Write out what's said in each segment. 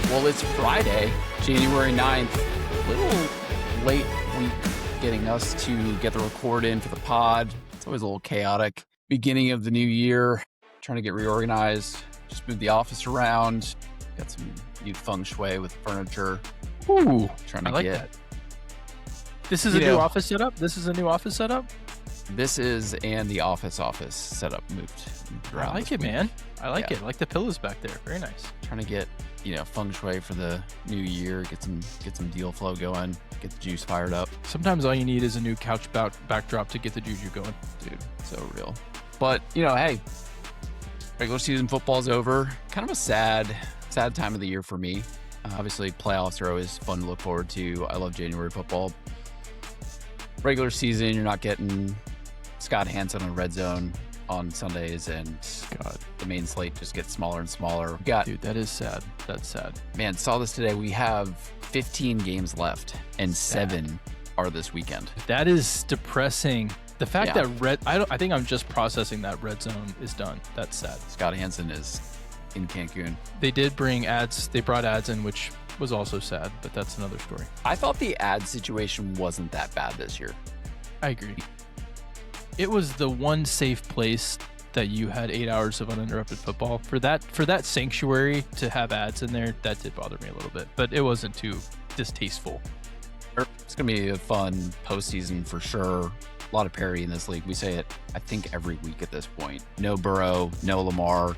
Well, it's Friday, January 9th. A little late week getting us to get the record in for the pod. It's always a little chaotic. Beginning of the new year, trying to get reorganized. Just moved the office around. Got some new Feng Shui with furniture. Ooh, Trying to I like get that. This is a new office setup? This is a new office setup? This is, and the office setup moved around. I like it, man. I like it. I like the pillows back there. Very nice. Trying to get, Feng Shui for the new year, get some deal flow going, get the juice fired up. Sometimes all you need is a new couch backdrop to get the juju going. Dude, so real. But, hey, regular season football's over. Kind of a sad time of the year for me. Obviously, playoffs are always fun to look forward to. I love January football. Regular season, you're not getting Scott Hansen on Red Zone on Sundays, and the main slate just gets smaller and smaller. Dude, that is sad. That's sad. Man, saw this today. We have 15 games left, and 7 are this weekend. That is depressing. The fact that I think I'm just processing that Red Zone is done. That's sad. Scott Hansen is in Cancun. They did bring ads. They brought ads in, which was also sad, but that's another story. I thought the ad situation wasn't that bad this year. I agree. It was the one safe place that you had 8 hours of uninterrupted football. For that sanctuary to have ads in there, that did bother me a little bit, but it wasn't too distasteful. It's going to be a fun postseason for sure. A lot of parity in this league. We say it, I think, every week at this point. No Burrow, no Lamar,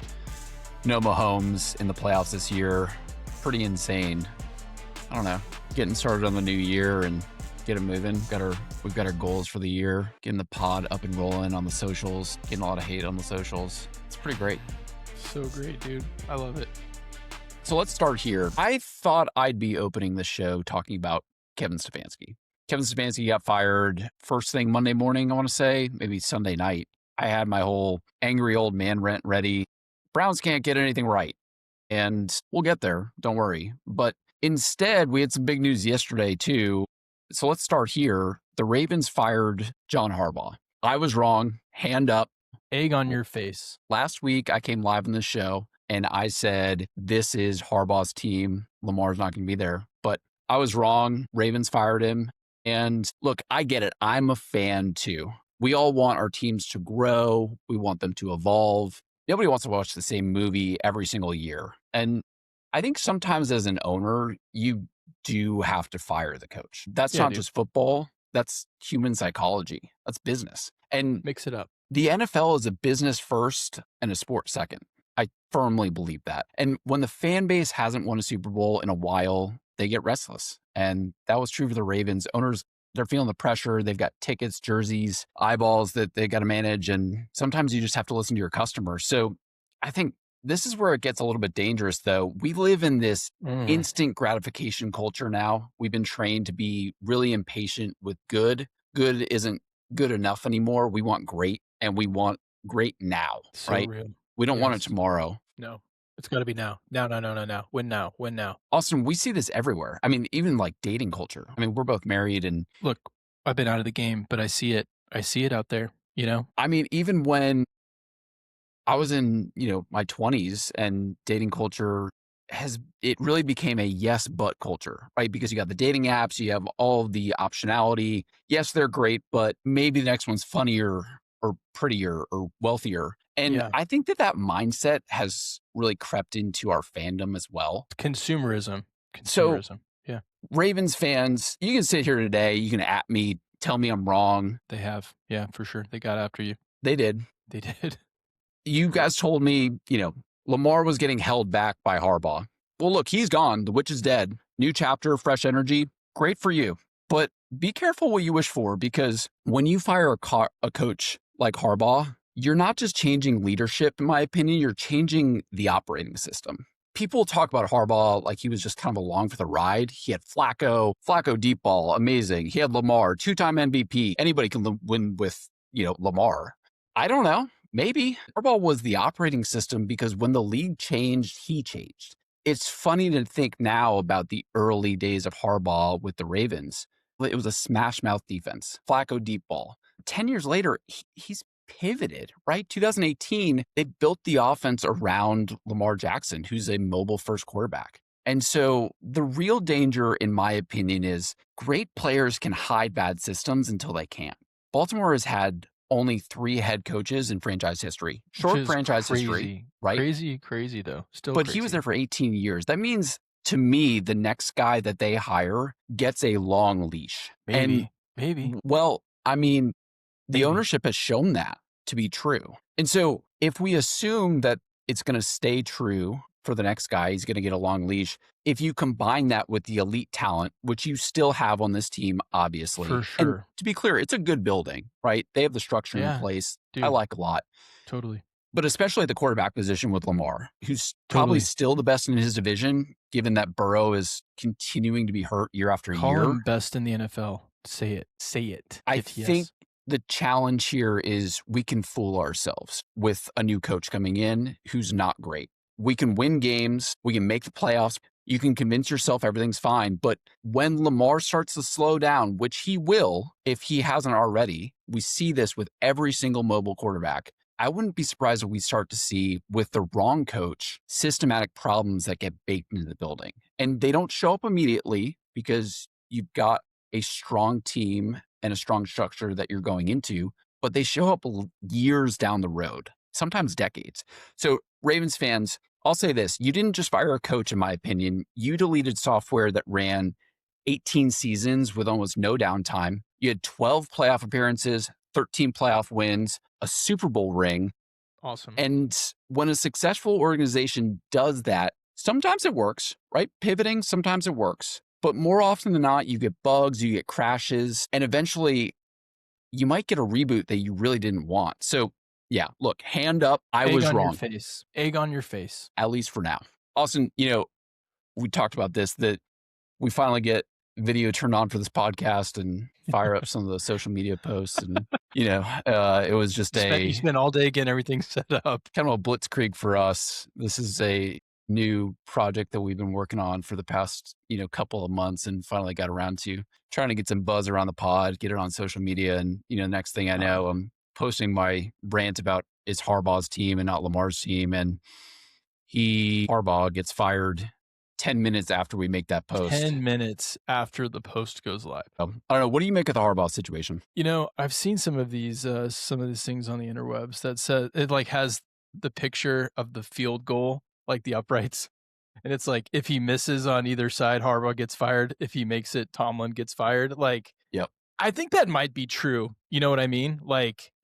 no Mahomes in the playoffs this year. Pretty insane. I don't know. Getting started on the new year and get it moving. We've got our goals for the year. Getting the pod up and rolling on the socials. Getting a lot of hate on the socials. It's pretty great. So great, dude. I love it. So let's start here. I thought I'd be opening the show talking about Kevin Stefanski. Kevin Stefanski got fired first thing Monday morning, I want to say, maybe Sunday night. I had my whole angry old man rant ready. Browns can't get anything right. And we'll get there, don't worry. But instead, we had some big news yesterday, too. So let's start here. The Ravens fired John Harbaugh. I was wrong. Hand up. Egg on your face. Last week, I came live on this show, and I said, this is Harbaugh's team. Lamar's not going to be there. But I was wrong. Ravens fired him. And look, I get it. I'm a fan, too. We all want our teams to grow. We want them to evolve. Nobody wants to watch the same movie every single year. And I think sometimes as an owner, you do have to fire the coach. That's not just football. That's human psychology. That's business. And mix it up. The NFL is a business first and a sport second. I firmly believe that. And when the fan base hasn't won a Super Bowl in a while, they get restless. And that was true for the Ravens. Owners, they're feeling the pressure. They've got tickets, jerseys, eyeballs that they got to manage. And sometimes you just have to listen to your customers. So I think this is where it gets a little bit dangerous, though. We live in this instant gratification culture now. We've been trained to be really impatient with good. Good isn't good enough anymore. We want great, and we want great now, So right? real. We don't want it tomorrow. No. It's got to be now. Now. Win now. Austin, we see this everywhere. I mean, even like dating culture. I mean, we're both married, and Look, I've been out of the game, but I see it. I see it out there, I mean, even when I was in, my 20s, and dating culture it really became a yes, but culture, right? Because you got the dating apps, you have all the optionality. Yes, they're great, but maybe the next one's funnier or prettier or wealthier. And I think that mindset has really crept into our fandom as well. Consumerism. So, Ravens fans, you can sit here today, you can at me, tell me I'm wrong. They have. Yeah, for sure. They got after you. They did. You guys told me, Lamar was getting held back by Harbaugh. Well, look, he's gone. The witch is dead. New chapter, fresh energy. Great for you. But be careful what you wish for, because when you fire a coach like Harbaugh, you're not just changing leadership, in my opinion, you're changing the operating system. People talk about Harbaugh like he was just kind of along for the ride. He had Flacco deep ball, amazing. He had Lamar, 2-time MVP. Anybody can win with, Lamar. I don't know. Maybe. Harbaugh was the operating system because when the league changed, he changed. It's funny to think now about the early days of Harbaugh with the Ravens. It was a smash mouth defense, Flacco deep ball. 10 years later, he's pivoted, right? 2018, they built the offense around Lamar Jackson, who's a mobile first quarterback. And so the real danger, in my opinion, is great players can hide bad systems until they can't. Baltimore has had only 3 head coaches in franchise history. Which Short is franchise history, crazy. right? Crazy though. Still But crazy. he was there for 18 years. That means, to me, the next guy that they hire gets a long leash. Maybe. Well, I mean, the Maybe. ownership has shown that to be true. And so if we assume that it's going to stay true for the next guy, he's going to get a long leash. If you combine that with the elite talent, which you still have on this team, obviously. For sure. And to be clear, it's a good building, right? They have the structure in place. Dude, I like a lot. Totally. But especially at the quarterback position with Lamar, who's probably still the best in his division, given that Burrow is continuing to be hurt year after Call year. him best in the NFL. Say it. I think the challenge here is we can fool ourselves with a new coach coming in who's not great. We can win games. We can make the playoffs. You can convince yourself everything's fine. But when Lamar starts to slow down, which he will, if he hasn't already, we see this with every single mobile quarterback. I wouldn't be surprised if we start to see, with the wrong coach, systematic problems that get baked into the building. And they don't show up immediately because you've got a strong team and a strong structure that you're going into, but they show up years down the road, sometimes decades. So Ravens fans, I'll say this. You didn't just fire a coach, in my opinion. You deleted software that ran 18 seasons with almost no downtime. You had 12 playoff appearances, 13 playoff wins, a Super Bowl ring. Awesome. And when a successful organization does that, sometimes it works, right? Pivoting, sometimes it works. But more often than not, you get bugs, you get crashes, and eventually you might get a reboot that you really didn't want. So yeah, look, hand up, I was wrong. Egg on your face. At least for now. Austin, we talked about this, that we finally get video turned on for this podcast and fire up some of the social media posts. And, it was just you spent all day getting everything set up. Kind of a blitzkrieg for us. This is a new project that we've been working on for the past, couple of months, and finally got around to trying to get some buzz around the pod, get it on social media. And, next thing I know, I'm posting my rant about it's Harbaugh's team and not Lamar's team. And Harbaugh gets fired 10 minutes after we make that post. 10 minutes after the post goes live. I don't know. What do you make of the Harbaugh situation? I've seen some of these things on the interwebs that says it has the picture of the field goal, like the uprights. And it's like, if he misses on either side, Harbaugh gets fired. If he makes it, Tomlin gets fired. Yep. I think that might be true. You know what I mean?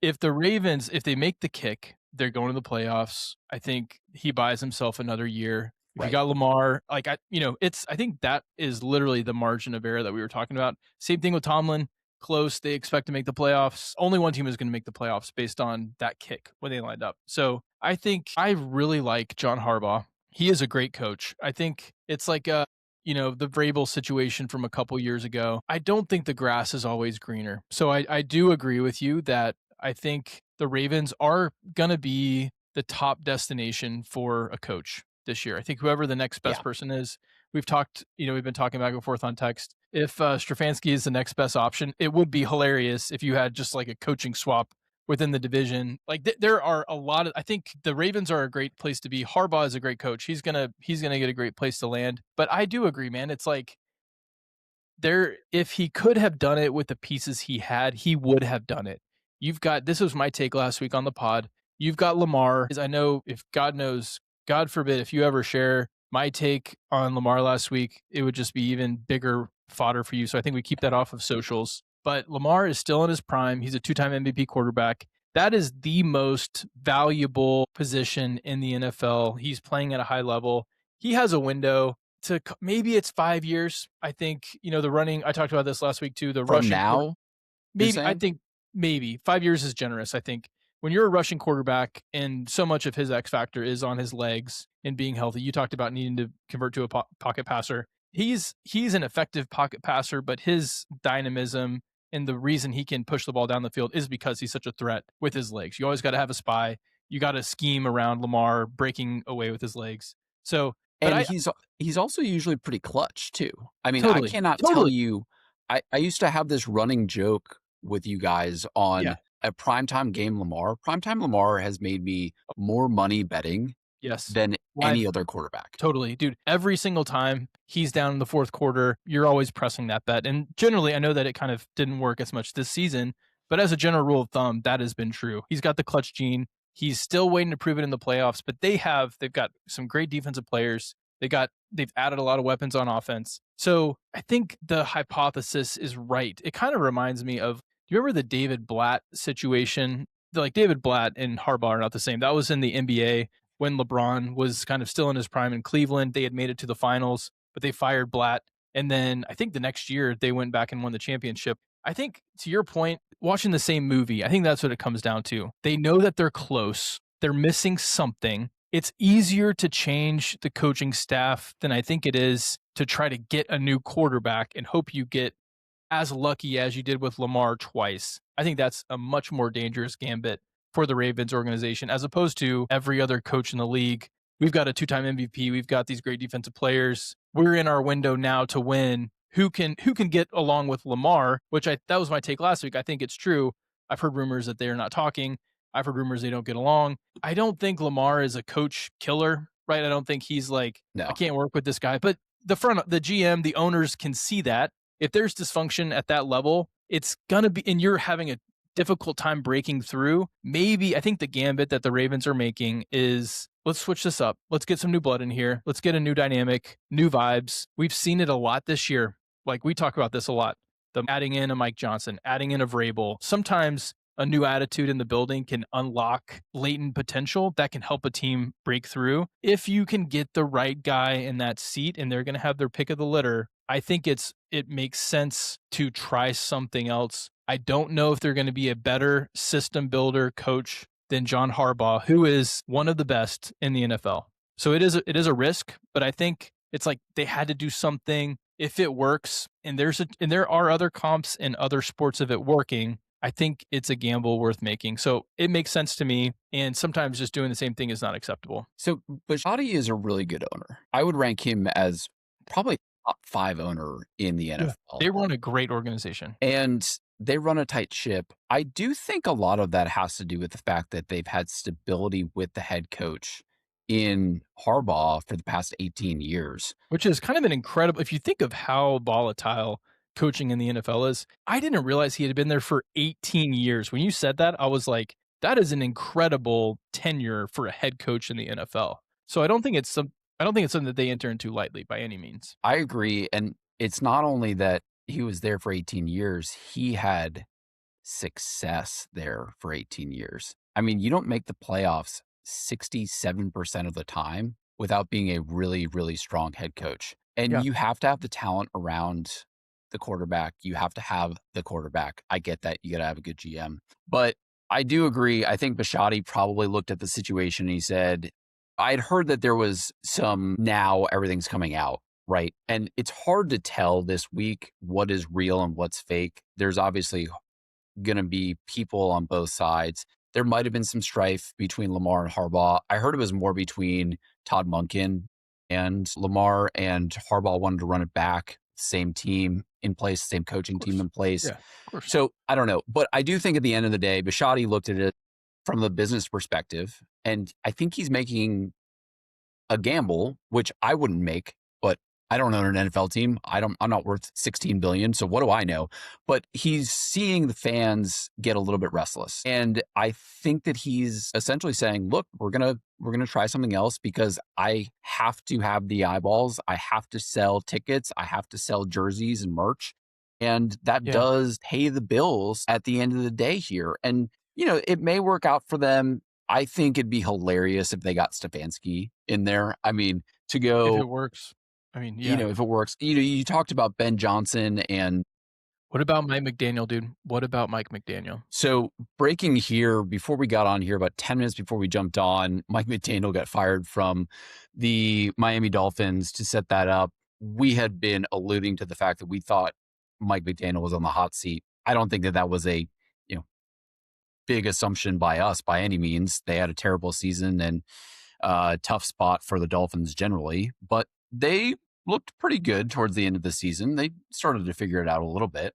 If the Ravens, if they make the kick, they're going to the playoffs. I think he buys himself another year. If you got Lamar, I think that is literally the margin of error that we were talking about. Same thing with Tomlin. Close. They expect to make the playoffs. Only one team is going to make the playoffs based on that kick when they lined up. So I think I really like John Harbaugh. He is a great coach. I think it's like the Vrabel situation from a couple years ago. I don't think the grass is always greener. So I do agree with you that I think the Ravens are going to be the top destination for a coach this year. I think whoever the next best person is, we've been talking back and forth on text. If Stefanski is the next best option, it would be hilarious if you had just like a coaching swap within the division. There are a lot of, I think the Ravens are a great place to be. Harbaugh is a great coach. He's going to get a great place to land. But I do agree, man. It's like if he could have done it with the pieces he had, he would have done it. This was my take last week on the pod. You've got Lamar. I know, if God knows, God forbid, if you ever share my take on Lamar last week, it would just be even bigger fodder for you. So I think we keep that off of socials. But Lamar is still in his prime. He's a 2-time MVP quarterback. That is the most valuable position in the NFL. He's playing at a high level. He has a window to, maybe it's 5 years. I think, the running, I talked about this last week too. The rushing now, maybe, I think maybe 5 years is generous. I think when you're a rushing quarterback and so much of his X factor is on his legs and being healthy, you talked about needing to convert to a pocket passer. He's an effective pocket passer, but his dynamism and the reason he can push the ball down the field is because he's such a threat with his legs. You always got to have a spy. You got to scheme around Lamar breaking away with his legs. So, and he's also usually pretty clutch too. I mean, totally, I cannot tell you. I used to have this running joke with you guys on a primetime game Lamar. Primetime Lamar has made me more money betting Yes. than any other quarterback. Totally. Dude, every single time he's down in the fourth quarter, you're always pressing that bet. And generally, I know that it kind of didn't work as much this season, but as a general rule of thumb, that has been true. He's got the clutch gene. He's still waiting to prove it in the playoffs, but they've got some great defensive players. They've added a lot of weapons on offense. So I think the hypothesis is right. It kind of reminds me of, do you remember the David Blatt situation? Like David Blatt and Harbaugh are not the same. That was in the NBA when LeBron was kind of still in his prime in Cleveland. They had made it to the finals, but they fired Blatt. And then I think the next year they went back and won the championship. I think, to your point, watching the same movie, I think that's what it comes down to. They know that they're close. They're missing something. It's easier to change the coaching staff than I think it is to try to get a new quarterback and hope you get as lucky as you did with Lamar twice. I think that's a much more dangerous gambit for the Ravens organization, as opposed to every other coach in the league. We've got a 2-time MVP. We've got these great defensive players. We're in our window now to win. Who can get along with Lamar, that was my take last week. I think it's true. I've heard rumors that they're not talking. I've heard rumors they don't get along. I don't think Lamar is a coach killer, right? I don't think he's like, No. I can't work with this guy. But the GM, the owners can see that. If there's dysfunction at that level, it's going to be, and you're having a difficult time breaking through. Maybe I think the gambit that the Ravens are making is, let's switch this up. Let's get some new blood in here. Let's get a new dynamic, new vibes. We've seen it a lot this year. Like we talk about this a lot. The adding in a Mike Johnson, adding in a Vrabel. Sometimes a new attitude in the building can unlock latent potential that can help a team break through. If you can get the right guy in that seat and they're going to have their pick of the litter, I think it makes sense to try something else. I don't know if they're going to be a better system builder coach than John Harbaugh, who is one of the best in the NFL. So it is a risk, but I think it's like they had to do something. If it works, and there are other comps in other sports of it working, I think it's a gamble worth making. So it makes sense to me. And sometimes just doing the same thing is not acceptable. So Bisciotti is a really good owner. I would rank him as probably top 5 owner in the NFL. Yeah. They run a great organization. And they run a tight ship. I do think a lot of that has to do with the fact that they've had stability with the head coach in Harbaugh for the past 18 years. Which is kind of an incredible, if you think of how volatile coaching in the NFL is, I didn't realize he had been there for 18 years. When you said that, I was like, that is an incredible tenure for a head coach in the NFL. So I don't think it's something that they enter into lightly by any means. I agree. And it's not only that he was there for 18 years, he had success there for 18 years. I mean, you don't make the playoffs 67% of the time without being a really, really strong head coach. And you have to have the talent around the quarterback. You have to have the quarterback. I get that. You got to have a good GM. But I do agree. I think Bisciotti probably looked at the situation and he said, I'd heard that there was some, now everything's coming out, right? And it's hard to tell this week what is real and what's fake. There's obviously going to be people on both sides. There might have been some strife between Lamar and Harbaugh. I heard it was more between Todd Monken and Lamar, and Harbaugh wanted to run it back. Same team in place, same coaching team in place. Yeah, of course. So I don't know. But I do think at the end of the day, Bisciotti looked at it from the business perspective, and I think he's making a gamble, which I wouldn't make, but I don't own an NFL team. I'm not worth $16 billion. So what do I know? But he's seeing the fans get a little bit restless. And I think that he's essentially saying, look, we're going to try something else because I have to have the eyeballs. I have to sell tickets. I have to sell jerseys and merch. And that does pay the bills at the end of the day here. And, it may work out for them. I think it'd be hilarious if they got Stefanski in there. I mean, to go. If it works. I mean, if it works. You talked about Ben Johnson and. What about Mike McDaniel, dude? What about Mike McDaniel? So breaking here, before we got on here, about 10 minutes before we jumped on, Mike McDaniel got fired from the Miami Dolphins to set that up. We had been alluding to the fact that we thought Mike McDaniel was on the hot seat. I don't think that was a big assumption by us by any means. They had a terrible season and tough spot for the Dolphins generally, but they looked pretty good towards the end of the season. They started to figure it out a little bit.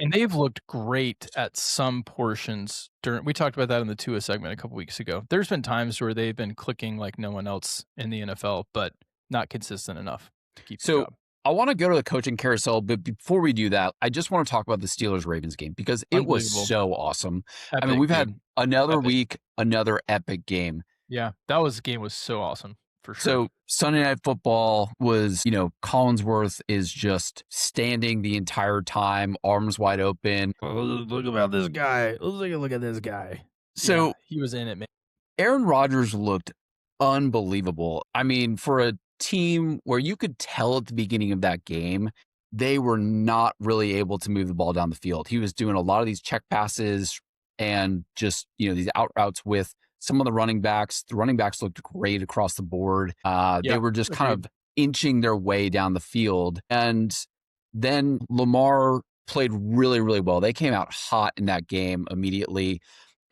And they've looked great at some portions we talked about that in the Tua segment a couple weeks ago. There's been times where they've been clicking like no one else in the NFL, but not consistent enough to keep the So job. I want to go to the coaching carousel, but before we do that, I just want to talk about the Steelers-Ravens game because it was Unbelievable. so awesome. I mean, Epic, we've had dude. another Epic. week, another epic game. Yeah, game was so awesome for sure. So Sunday Night Football was, Collinsworth is just standing the entire time, arms wide open. Look about this guy. Let's take a look at this guy. So yeah, he was in it, man. Aaron Rodgers looked unbelievable. I mean, for a team where you could tell at the beginning of that game, they were not really able to move the ball down the field. He was doing a lot of these check passes and just, these out routes with some of the running backs. The running backs looked great across the board. They were just kind of inching their way down the field. And then Lamar played really, really well. They came out hot in that game immediately.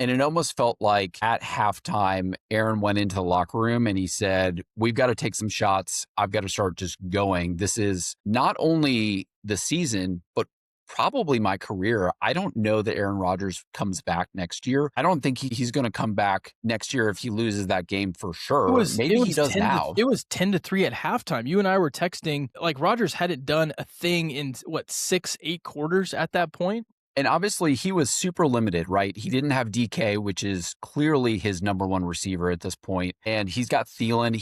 And it almost felt like at halftime, Aaron went into the locker room and he said, we've got to take some shots. I've got to start just going. This is not only the season, but probably my career. I don't know that Aaron Rodgers comes back next year. I don't think he's going to come back next year if he loses that game for sure. Maybe he does now. It was 10-3 at halftime. You and I were texting, like Rodgers hadn't done a thing in 6-8 quarters at that point. And obviously he was super limited, right? He didn't have DK, which is clearly his number one receiver at this point. And he's got Thielen.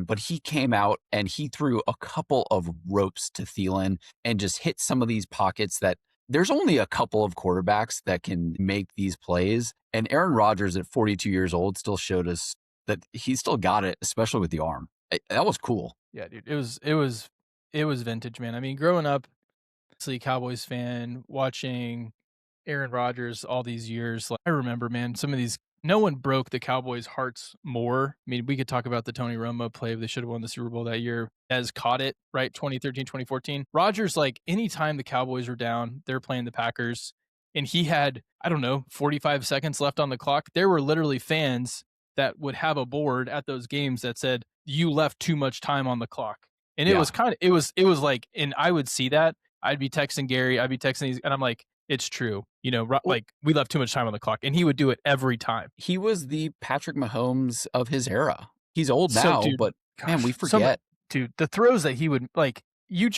But he came out and he threw a couple of ropes to Thielen and just hit some of these pockets that there's only a couple of quarterbacks that can make these plays. And Aaron Rodgers at 42 years old still showed us that he still got it, especially with the arm. That was cool. Yeah, dude. It was vintage, man. I mean, growing up, obviously Cowboys fan, watching Aaron Rodgers all these years. Like, I remember, man, some of these, no one broke the Cowboys' hearts more. I mean, we could talk about the Tony Romo play. They should have won the Super Bowl that year. As caught it, right? 2013, 2014. Rodgers, like anytime the Cowboys were down, they're playing the Packers, and he had, 45 seconds left on the clock. There were literally fans that would have a board at those games that said, you left too much time on the clock. And it was it was like, and I would see that. I'd be texting Gary, I'd be texting these, and I'm like, it's true. Like we left too much time on the clock, and he would do it every time. He was the Patrick Mahomes of his era. He's old now, but man, we forget. The throws that he would like, you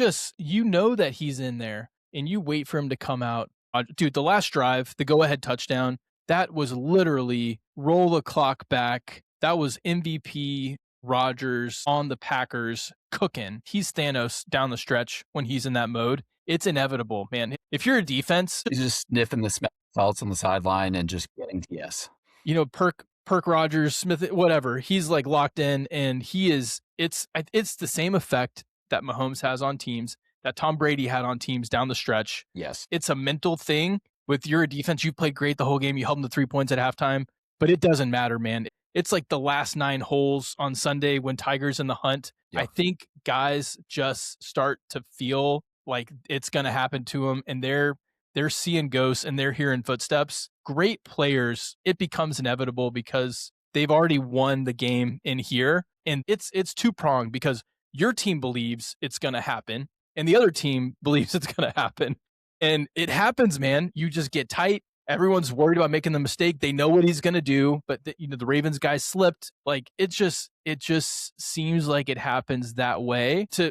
know that he's in there, and you wait for him to come out. Dude, the last drive, the go-ahead touchdown, that was literally roll the clock back. That was MVP Rodgers on the Packers cooking. He's Thanos down the stretch when he's in that mode. It's inevitable, man. If you're a defense, he's just sniffing the salts on the sideline and just getting to yes. Perk Rodgers, Smith, whatever. He's like locked in, and it's the same effect that Mahomes has on teams, that Tom Brady had on teams down the stretch. Yes. It's a mental thing. With your defense, you played great the whole game. You held them to 3 points at halftime, but it doesn't matter, man. It's like the last 9 holes on Sunday when Tiger's in the hunt. Yeah. I think guys just start to feel like it's going to happen to them, and they're seeing ghosts and they're hearing footsteps. Great players, it becomes inevitable because they've already won the game in here, and it's two-pronged because your team believes it's going to happen, and the other team believes it's going to happen, and it happens, man. You just get tight. Everyone's worried about making the mistake. They know what he's going to do, but the Ravens guy slipped. Like it just seems like it happens that way. To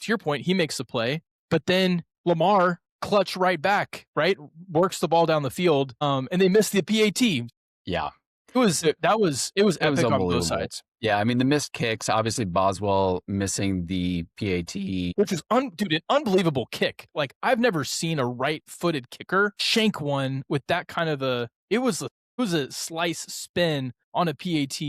your point, he makes the play, but then Lamar clutch right back, right? Works the ball down the field, and they missed the PAT. Yeah. It was epic on both sides. Yeah, I mean the missed kicks, obviously Boswell missing the PAT, which is an unbelievable kick. Like I've never seen a right-footed kicker shank one with that kind of it was a slice spin on a PAT.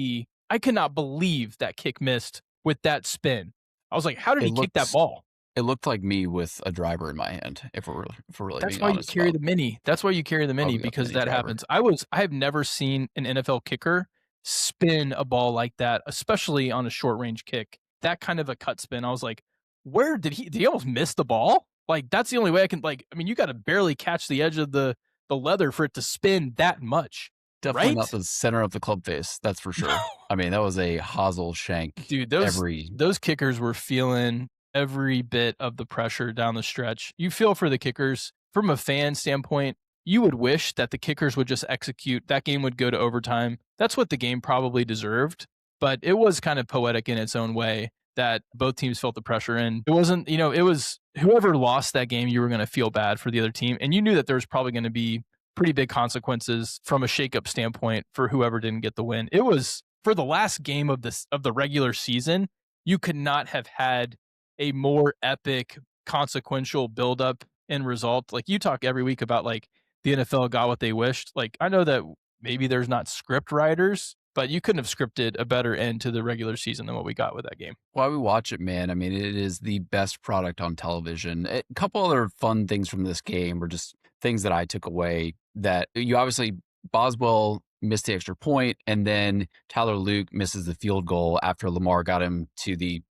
I could not believe that kick missed with that spin. I was like, how did he kick that ball? It looked like me with a driver in my hand. If we're really that's being why honest, you carry the mini. That's why you carry the mini, because that happens. I have never seen an NFL kicker spin a ball like that, especially on a short range kick. That kind of a cut spin. I was like, where did he almost miss the ball? Like that's the only way I can you got to barely catch the edge of the leather for it to spin that much. Definitely right? Not the center of the club face. That's for sure. I mean, that was a hosel shank. Dude, those kickers were feeling every bit of the pressure down the stretch. You feel for the kickers. from a fan standpoint, you would wish that the kickers would just execute. That game would go to overtime. That's what the game probably deserved. But it was kind of poetic in its own way that both teams felt the pressure in. It wasn't, it was whoever lost that game, you were going to feel bad for the other team. And you knew that there was probably going to be pretty big consequences from a shakeup standpoint for whoever didn't get the win. It was for the last game of the regular season. You could not have had a more epic, consequential buildup and result. Like, you talk every week about like the NFL got what they wished. Like, I know that maybe there's not script writers, but you couldn't have scripted a better end to the regular season than what we got with that game. Why we watch it, man. I mean, it is the best product on television. A couple other fun things from this game were just things that I took away. That you obviously, Boswell missed the extra point, and then Tyler Luke misses the field goal after Lamar got him to the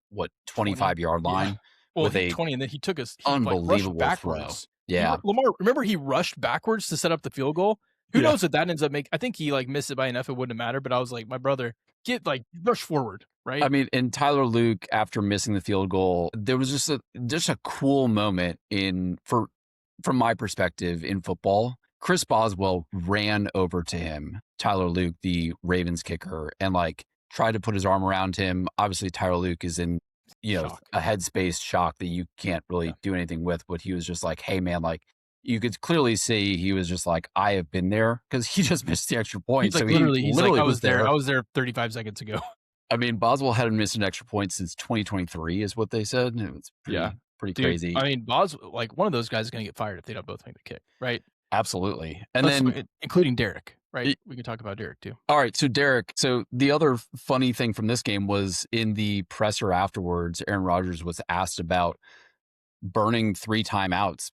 25-yard line. Yeah. Well, with a 20, and then he took us unbelievable like, throw. backwards. Yeah, Lamar, remember he rushed backwards to set up the field goal. Who knows if that ends up making? I think he like missed it by enough; it wouldn't matter. But I was like, my brother, rush forward, right? I mean, and Tyler Luke, after missing the field goal, there was just a cool moment from my perspective in football. Chris Boswell ran over to him, Tyler Luke, the Ravens kicker, and like tried to put his arm around him. Obviously, Tyler Luke is in Shock. a headspace shock that you can't really do anything with. But he was just like, "Hey, man, like." You could clearly see he was just like, I have been there, because he just missed the extra point. He's so like, he's like, I was there. I was there 35 seconds ago. I mean, Boswell hadn't missed an extra point since 2023, is what they said. It was pretty Dude, crazy. I mean, Boswell, like, one of those guys is going to get fired if they don't both make the kick, right? Absolutely. And then, including Derek, right? We can talk about Derek too. All right. So Derek, the other funny thing from this game was in the presser afterwards, Aaron Rodgers was asked about burning 3 timeouts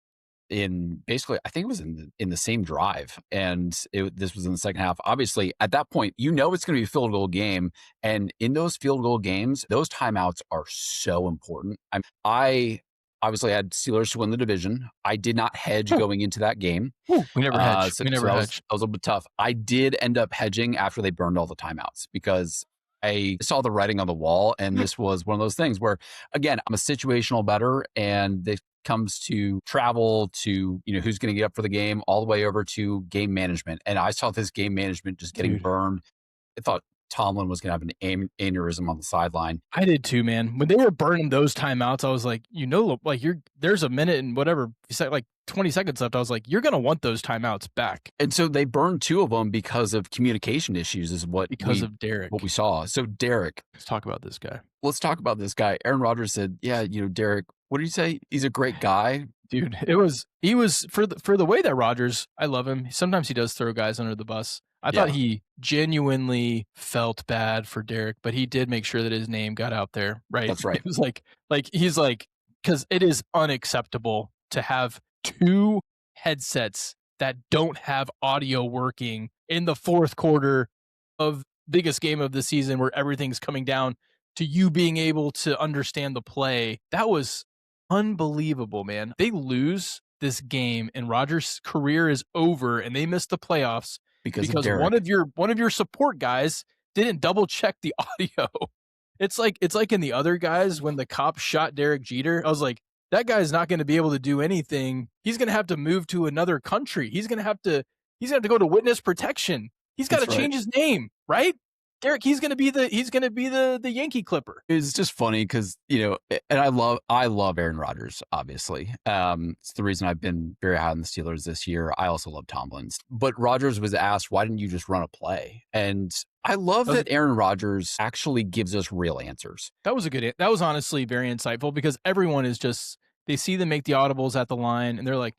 in basically, I think it was in the same drive, and this was in the second half. Obviously, at that point, it's going to be a field goal game, and in those field goal games, those timeouts are so important. I obviously had Steelers to win the division. I did not hedge going into that game. We never hedged. That was a little bit tough. I did end up hedging after they burned all the timeouts, because I saw the writing on the wall, and this was one of those things where, again, I'm a situational bettor, and they comes to travel to, who's going to get up for the game, all the way over to game management. And I saw this game management just getting burned. I thought Tomlin was going to have an aneurysm on the sideline. I did too, man. When they were burning those timeouts, I was like, there's a minute and whatever, you said like 20 seconds left. I was like, you're going to want those timeouts back. And so they burned 2 of them because of communication issues of Derek. What we saw. So Derek. Let's talk about this guy. Aaron Rodgers said, yeah, Derek, what did you say? He's a great guy. Dude, he was for the way that Rodgers, I love him. Sometimes he does throw guys under the bus. I thought he genuinely felt bad for Derek, but he did make sure that his name got out there, right? That's right. It was because it is unacceptable to have 2 headsets that don't have audio working in the fourth quarter of biggest game of the season, where everything's coming down to you being able to understand the play. That was unbelievable, man. They lose this game and Rodgers' career is over, and they miss the playoffs because one of your support guys didn't double check the audio. It's like in the other guys when the cop shot Derek Jeter. I was like, that guy's not going to be able to do anything. He's going to have to move to another country. He's going to have to go to witness protection. He's got to change his name, right? Derek, he's going to be the Yankee Clipper. It's just funny because, and I love Aaron Rodgers, obviously. It's the reason I've been very high on the Steelers this year. I also love Tomlin's. But Rodgers was asked, why didn't you just run a play? And I love that Aaron Rodgers actually gives us real answers. That was honestly very insightful, because everyone is they see them make the audibles at the line and they're like,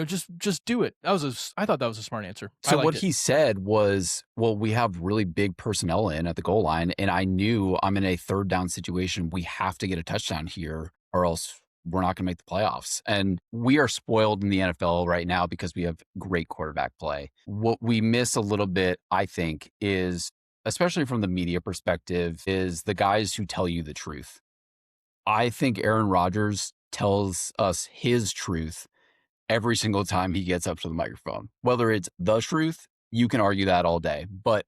just do it. I thought that was a smart answer. So what he said was, well, we have really big personnel in at the goal line, and I knew I'm in a 3rd down situation. We have to get a touchdown here, or else we're not going to make the playoffs. And we are spoiled in the NFL right now because we have great quarterback play. What we miss a little bit, I think, is, especially from the media perspective, is the guys who tell you the truth. I think Aaron Rodgers tells us his truth every single time he gets up to the microphone. Whether it's the truth, you can argue that all day. But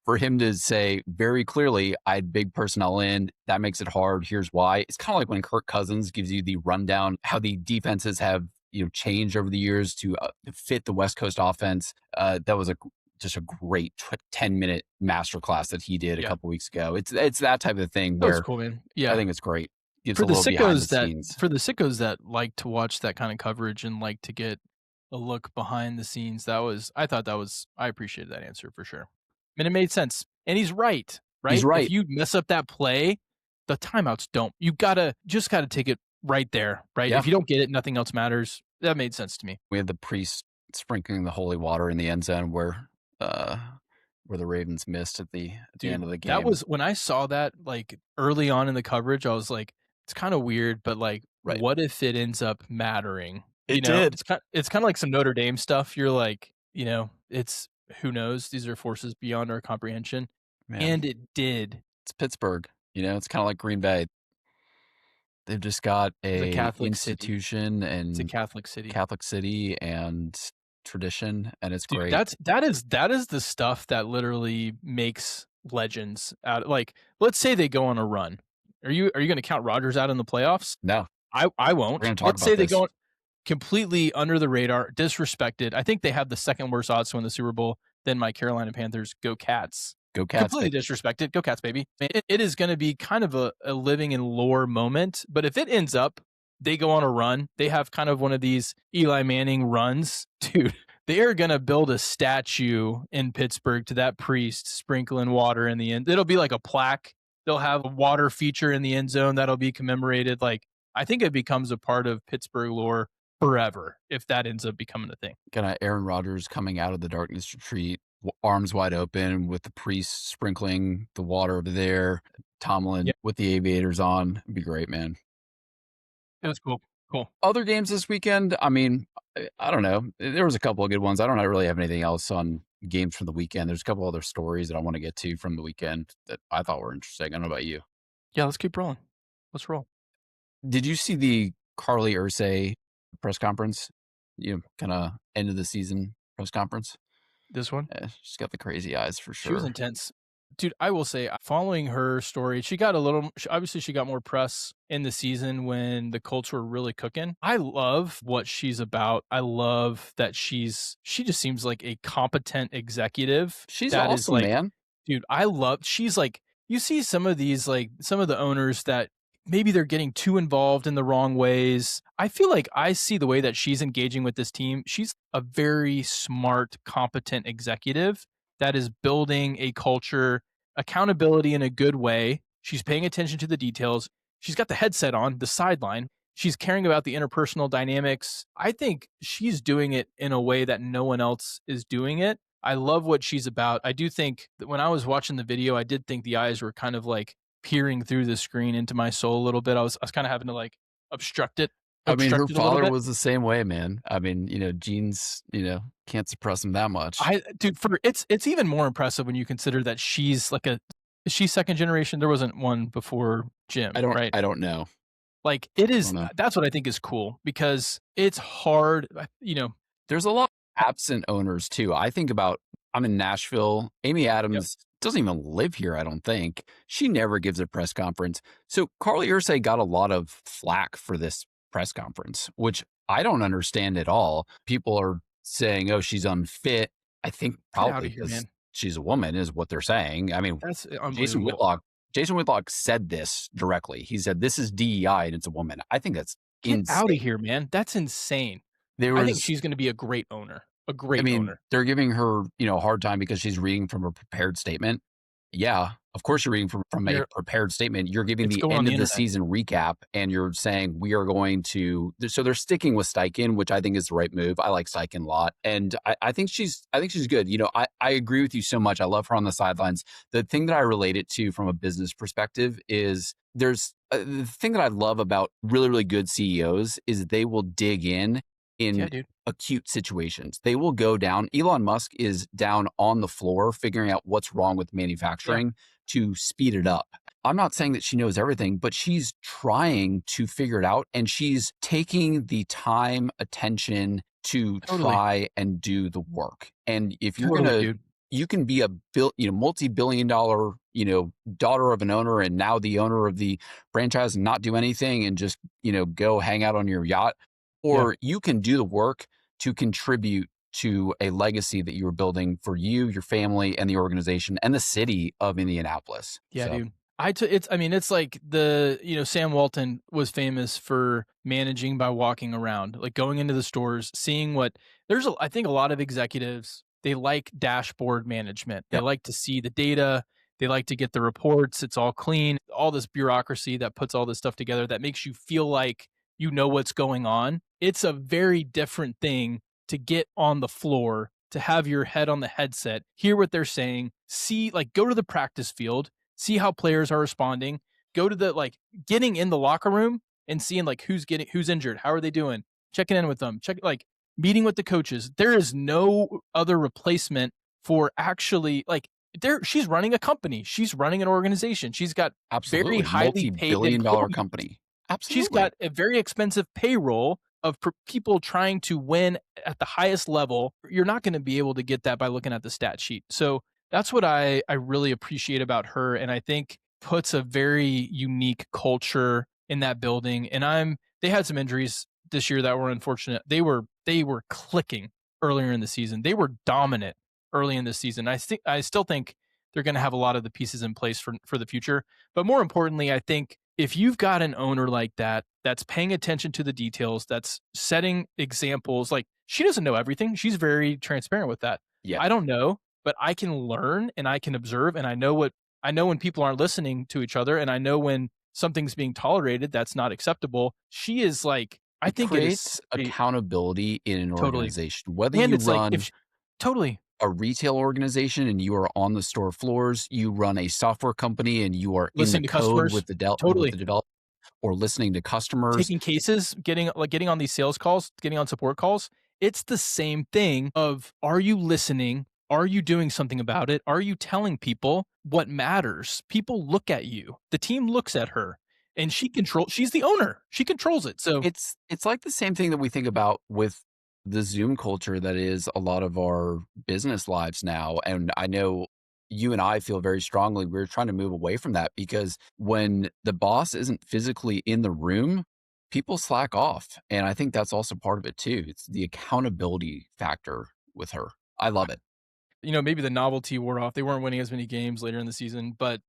for him to say very clearly, I had big personnel in, that makes it hard. Here's why. It's kind of like when Kirk Cousins gives you the rundown, how the defenses have changed over the years to fit the West Coast offense. That was just a great 10-minute masterclass that he did a couple weeks ago. It's that type of thing That was where cool, man. Yeah, I think it's great. Gives for a the little behind the sickos that scenes. like to watch that kind of coverage and like to get a look behind the scenes, I appreciated that answer for sure. I mean, it made sense, and he's right. He's right. If you mess up that play, the timeouts don't. You gotta take it right there, right? Yeah. If you don't get it, nothing else matters. That made sense to me. We had the priest sprinkling the holy water in the end zone where the Ravens missed at the end of the game. That was when I saw that like early on in the coverage. I was like, it's kind of weird, but like, what if it ends up mattering? It did. It's kind of like some Notre Dame stuff. You're like, it's who knows? These are forces beyond our comprehension, and it did. It's Pittsburgh. It's kind of like Green Bay. They've just got a Catholic institution city. and it's a Catholic city and tradition, and it's great. That is the stuff that literally makes legends out. Like, let's say they go on a run. Are you going to count Rodgers out in the playoffs? No, I won't. We're going to talk let's about say this. They go completely under the radar, disrespected. I think they have the second worst odds to win the Super Bowl than my Carolina Panthers. Go Cats. Go Cats. Completely disrespected. Go Cats, baby. It is going to be kind of a living in lore moment. But if it ends up, they go on a run, they have kind of one of these Eli Manning runs, dude. They are going to build a statue in Pittsburgh to that priest sprinkling water in the end. It'll be like a plaque. They'll have a water feature in the end zone that'll be commemorated. Like, I think it becomes a part of Pittsburgh lore forever if that ends up becoming a thing. Kind of Aaron Rodgers coming out of the darkness retreat, arms wide open with the priest sprinkling the water over there. Tomlin with the aviators on. It'd be great, man. It was cool. Other games this weekend, I mean, I don't know. There was a couple of good ones. I don't really have anything else on games from the weekend. There's a couple other stories that I want to get to from the weekend that I thought were interesting. I don't know about you. Yeah, let's keep rolling. Let's roll. Did you see the Carly Irsay press conference? Kind of end of the season press conference? This one? Yeah, she's got the crazy eyes for sure. She was intense. Dude, I will say, following her story, she got she got more press in the season when the Colts were really cooking. I love what she's about. I love that she just seems like a competent executive. She's awesome, man. Dude, she's like, you see some of these, like some of the owners that maybe they're getting too involved in the wrong ways. I feel like I see the way that she's engaging with this team. She's a very smart, competent executive that is building a culture, accountability in a good way. She's paying attention to the details. She's got the headset on, the sideline. She's caring about the interpersonal dynamics. I think she's doing it in a way that no one else is doing it. I love what she's about. I do think that when I was watching the video, I did think the eyes were kind of like peering through the screen into my soul a little bit. I was kind of having to like obstruct it. I mean, her father was the same way, man. I mean, genes, can't suppress him that much. It's even more impressive when you consider that she's like she's second generation. There wasn't one before Jim, right? I don't know. Like it is. That's what I think is cool because it's hard. There's a lot of absent owners too. I'm in Nashville. Amy Adams doesn't even live here, I don't think. She never gives a press conference. So Carly Irsay got a lot of flack for this press conference, which I don't understand at all. People are saying, oh, she's unfit. I think probably because she's a woman is what they're saying. I mean, that's Jason Whitlock said this directly. He said, this is DEI and it's a woman. I think that's insane. Out of here, man. That's insane. I think she's going to be a great owner. Owner. They're giving her, a hard time because she's reading from a prepared statement. Yeah, of course you're reading from a prepared statement. You're giving the end of the season recap, and you're saying we are going to. So they're sticking with Steichen, which I think is the right move. I like Steichen a lot, and I think she's good. I agree with you so much. I love her on the sidelines. The thing that I relate it to from a business perspective is there's the thing that I love about really, really good CEOs is they will dig in acute situations. They will go down. Elon Musk is down on the floor figuring out what's wrong with manufacturing to speed it up. I'm not saying that she knows everything, but she's trying to figure it out, and she's taking the time, attention to try and do the work. And if you're you can be a multi-billion dollar, daughter of an owner and now the owner of the franchise and not do anything and just, go hang out on your yacht. or you can do the work to contribute to a legacy that you are building for you, your family, and the organization and the city of Indianapolis. Yeah, So, dude. It's like Sam Walton was famous for managing by walking around, like going into the stores, seeing I think a lot of executives, they like dashboard management. They yep, like to see the data. They like to get the reports. It's all clean. All this bureaucracy that puts all this stuff together that makes you feel like you know what's going on. It's a very different thing to get on the floor, to have your head on the headset, hear what they're saying, go to the practice field, see how players are responding, go to getting in the locker room and seeing who's injured, how are they doing, checking in with them, meeting with the coaches. There is no other replacement for actually she's running a company, she's running an organization, she's got very absolutely. highly paid Multi-billion-dollar employees. company. She's Absolutely. got a very expensive payroll of people trying to win at the highest level. You're not going to be able to get that by looking at the stat sheet. So that's what I really appreciate about her, and I think puts a very unique culture in that building. And they had some injuries this year that were unfortunate. They were clicking earlier in the season. They were dominant early in the season. I still think they're going to have a lot of the pieces in place for the future. But more importantly, I think if you've got an owner like that that's paying attention to the details, that's setting examples, like she doesn't know everything. She's very transparent with that. Yeah. I don't know, but I can learn and I can observe, and I know when people aren't listening to each other, and I know when something's being tolerated that's not acceptable. She is like, I It think it is creates accountability in an totally. organization. Whether And you it's like run totally a retail organization and you are on the store floors, you run a software company and you are in the listening to code customers, with the totally developer or listening to customers. taking cases, getting on these sales calls, getting on support calls. It's the same thing of, are you listening? Are you doing something about it? Are you telling people what matters? People look at you. The team looks at her, and she's the owner. She controls it. So It's like the same thing that we think about with the Zoom culture that is a lot of our business lives now. And I know you and I feel very strongly we're trying to move away from that because when the boss isn't physically in the room, people slack off. And I think that's also part of it too. It's the accountability factor with her. I love it. maybe the novelty wore off. They weren't winning as many games later in the season, but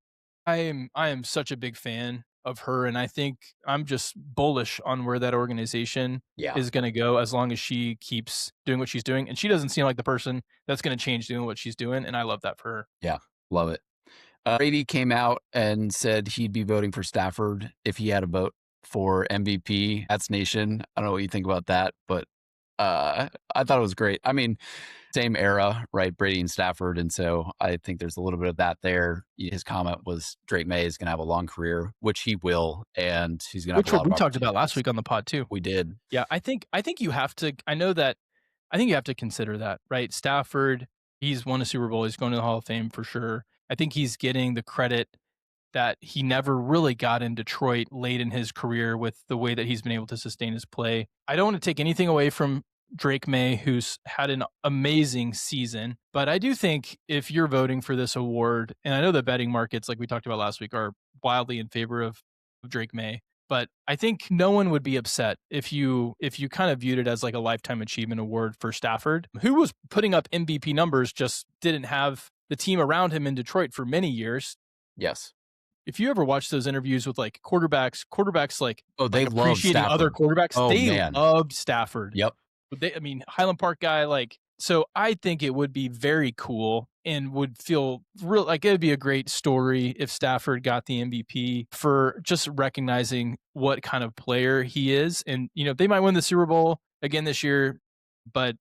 I am such a big fan of her, and I think I'm just bullish on where that organization Yeah. is going to go as long as she keeps doing what she's doing. And she doesn't seem like the person that's going to change doing what she's doing, and I love that for her. Yeah. Love it. Brady came out and said he'd be voting for Stafford if he had a vote for MVP. That's nation. I don't know what you think about that, but I thought it was great. I mean, same era, right? Brady and Stafford. And so I think there's a little bit of that there. His comment was Drake May is going to have a long career, which he will. And he's going to Which have a lot we of talked about last opportunities. week on the pod too. We did. Yeah, I think you have to. I think you have to consider that, right? Stafford, he's won a Super Bowl. He's going to the Hall of Fame for sure. I think he's getting the credit that he never really got in Detroit late in his career with the way that he's been able to sustain his play. I don't want to take anything away from Drake May, who's had an amazing season, but I do think if you're voting for this award, and I know the betting markets, like we talked about last week, are wildly in favor of Drake May, but I think no one would be upset if you kind of viewed it as like a lifetime achievement award for Stafford, who was putting up MVP numbers, just didn't have the team around him in Detroit for many years. Yes. If you ever watch those interviews with like quarterbacks like They love appreciating other Stafford. quarterbacks, Oh, they man. loved Stafford. Yep. Highland Park guy, so I think it would be very cool and would feel real like it would be a great story if Stafford got the MVP for just recognizing what kind of player he is. And, they might win the Super Bowl again this year, but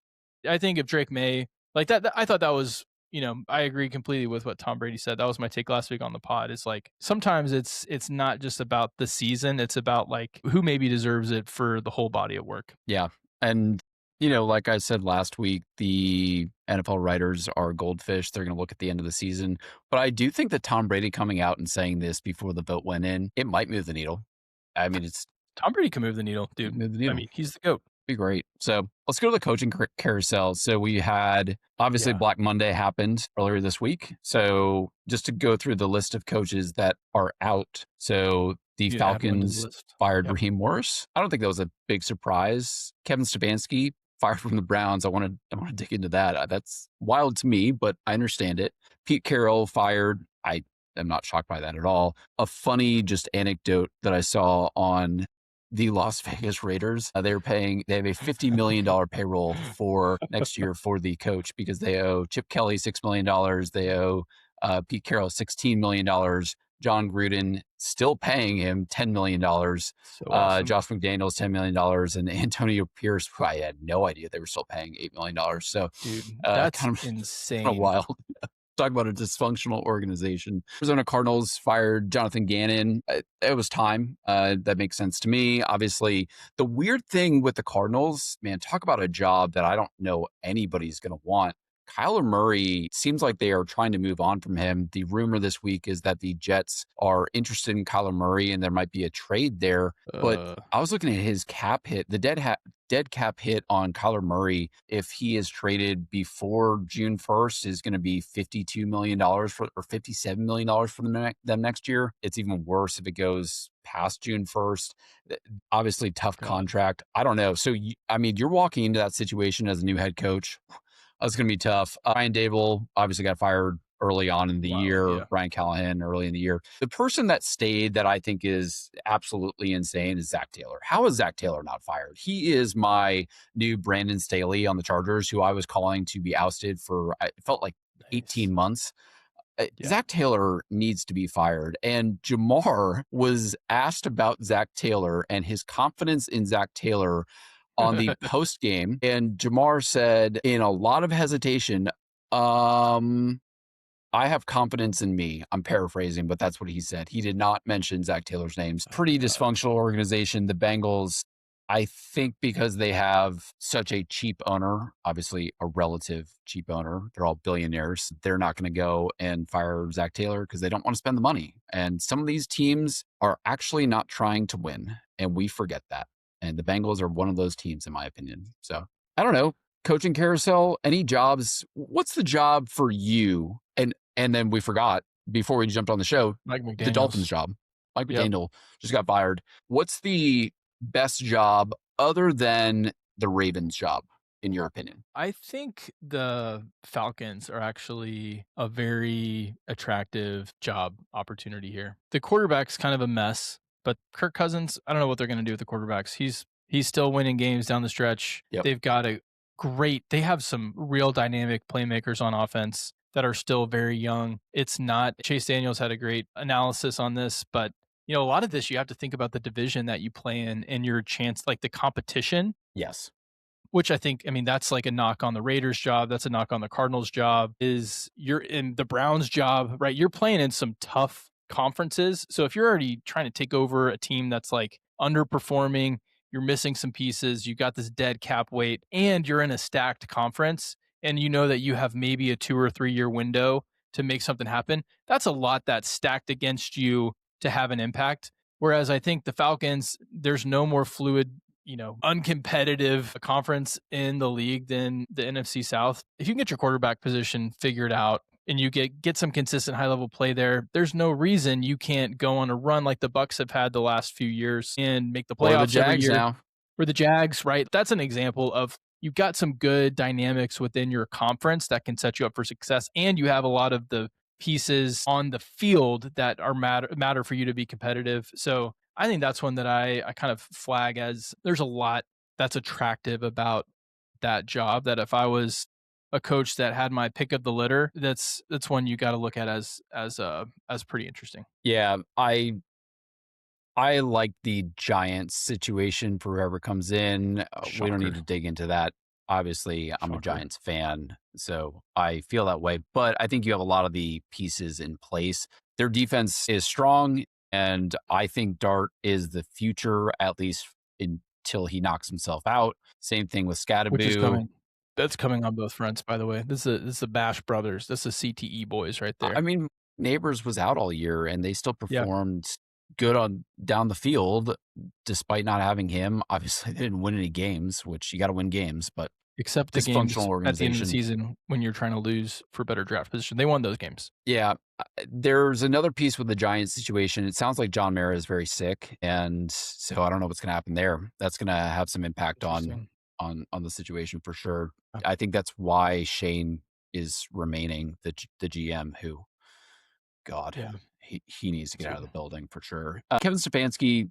I think if Drake May, like that I thought that was, I agree completely with what Tom Brady said. That was my take last week on the pod. It's like sometimes it's not just about the season. It's about like who maybe deserves it for the whole body of work. Yeah. And, like I said last week, the NFL writers are goldfish. They're going to look at the end of the season. But I do think that Tom Brady coming out and saying this before the vote went in, it might move the needle. I mean, Tom Brady can move the needle, dude. move the needle. I mean, he's the GOAT. Be great. So let's go to the coaching carousel. So we had obviously Yeah. Black Monday happened earlier this week. So just to go through the list of coaches that are out. So the You add one to the Falcons list. fired Yep. Raheem Morris. I don't think that was a big surprise. Kevin Stefanski fired from the Browns. I want to dig into that. That's wild to me, but I understand it. Pete Carroll fired. I am not shocked by that at all. A funny just anecdote that I saw on the Las Vegas Raiders. They have a $50 million payroll for next year for the coach because they owe Chip Kelly $6 million. They owe Pete Carroll $16 million. John Gruden still paying him $10 million. So awesome. Josh McDaniels $10 million, and Antonio Pierce, who I had no idea they were still paying $8 million. So dude, that's kind of insane. wild. Talk about a dysfunctional organization. Arizona Cardinals fired Jonathan Gannon. It was time. That makes sense to me. Obviously, the weird thing with the Cardinals, man, talk about a job that I don't know anybody's going to want. Kyler Murray seems like they are trying to move on from him. The rumor this week is that the Jets are interested in Kyler Murray and there might be a trade there. But I was looking at his cap hit, the dead cap hit on Kyler Murray if he is traded before June 1st is going to be $52 million or $57 million for them next year. It's even worse if it goes past June 1st. Obviously, tough contract. I don't know. So, you're walking into that situation as a new head coach. That's going to be tough. Ryan Dable obviously got fired early on in the year. Yeah. Ryan Callahan early in the year. The person that stayed that I think is absolutely insane is Zach Taylor. How is Zach Taylor not fired? He is my new Brandon Staley on the Chargers, who I was calling to be ousted for, it felt like 18 months. Yeah. Zach Taylor needs to be fired. And Jamar was asked about Zach Taylor and his confidence in Zach Taylor on the post game, and Jamar said in a lot of hesitation, I have confidence in me. I'm paraphrasing, but that's what he said. He did not mention Zach Taylor's names. Pretty dysfunctional organization. The Bengals, I think because they have such a cheap owner, obviously a relative cheap owner, they're all billionaires. They're not going to go and fire Zach Taylor because they don't want to spend the money. And some of these teams are actually not trying to win, and we forget that. And the Bengals are one of those teams, in my opinion. So I don't know. Coaching carousel, any jobs? What's the job for you? And then we forgot before we jumped on the show, the Dolphins job. Mike McDaniel just got fired. What's the best job other than the Ravens job, in your opinion? I think the Falcons are actually a very attractive job opportunity here. The quarterback's kind of a mess. But Kirk Cousins, I don't know what they're going to do with the quarterbacks. He's still winning games down the stretch. Yep. They've got they have some real dynamic playmakers on offense that are still very young. It's not, Chase Daniels had a great analysis on this, but a lot of this, you have to think about the division that you play in and your chance, like the competition. Yes. Which I think, that's like a knock on the Raiders job. That's a knock on the Cardinals job. You're in the Browns job, right? You're playing in some tough conferences. So if you're already trying to take over a team that's like underperforming, you're missing some pieces, you got this dead cap weight, and you're in a stacked conference, and you know that you have maybe a 2 or 3 year window to make something happen, that's a lot that's stacked against you to have an impact. Whereas I think the Falcons, there's no more fluid, uncompetitive conference in the league than the NFC South. If you can get your quarterback position figured out, and you get some consistent high-level play there, there's no reason you can't go on a run like the Bucs have had the last few years and make the playoffs every year. Now. For the Jags, right? That's an example of you've got some good dynamics within your conference that can set you up for success, and you have a lot of the pieces on the field that are matter for you to be competitive. So I think that's one that I kind of flag as there's a lot that's attractive about that job that if I was a coach that had my pick of the litter, that's one you got to look at as pretty interesting. Yeah, I like the Giants situation for whoever comes in. We don't need to dig into that. Obviously, I'm a Giants fan, so I feel that way. But I think you have a lot of the pieces in place. Their defense is strong, and I think Dart is the future, at least until he knocks himself out. Same thing with Scadaboo. Which is coming. That's coming on both fronts, by the way. This is the Bash brothers. This is CTE boys right there. Neighbors was out all year, and they still performed good on down the field, despite not having him. Obviously, they didn't win any games, which you got to win games, but Except the games dysfunctional at the end of the organization. season when you're trying to lose for better draft position. They won those games. Yeah. There's another piece with the Giants situation. It sounds like John Mara is very sick, and so I don't know what's going to happen there. That's going to have some impact on the situation for sure. I think that's why Shane is remaining the GM. Who, God, Yeah. he needs to get out of the building for sure. Kevin Stefanski.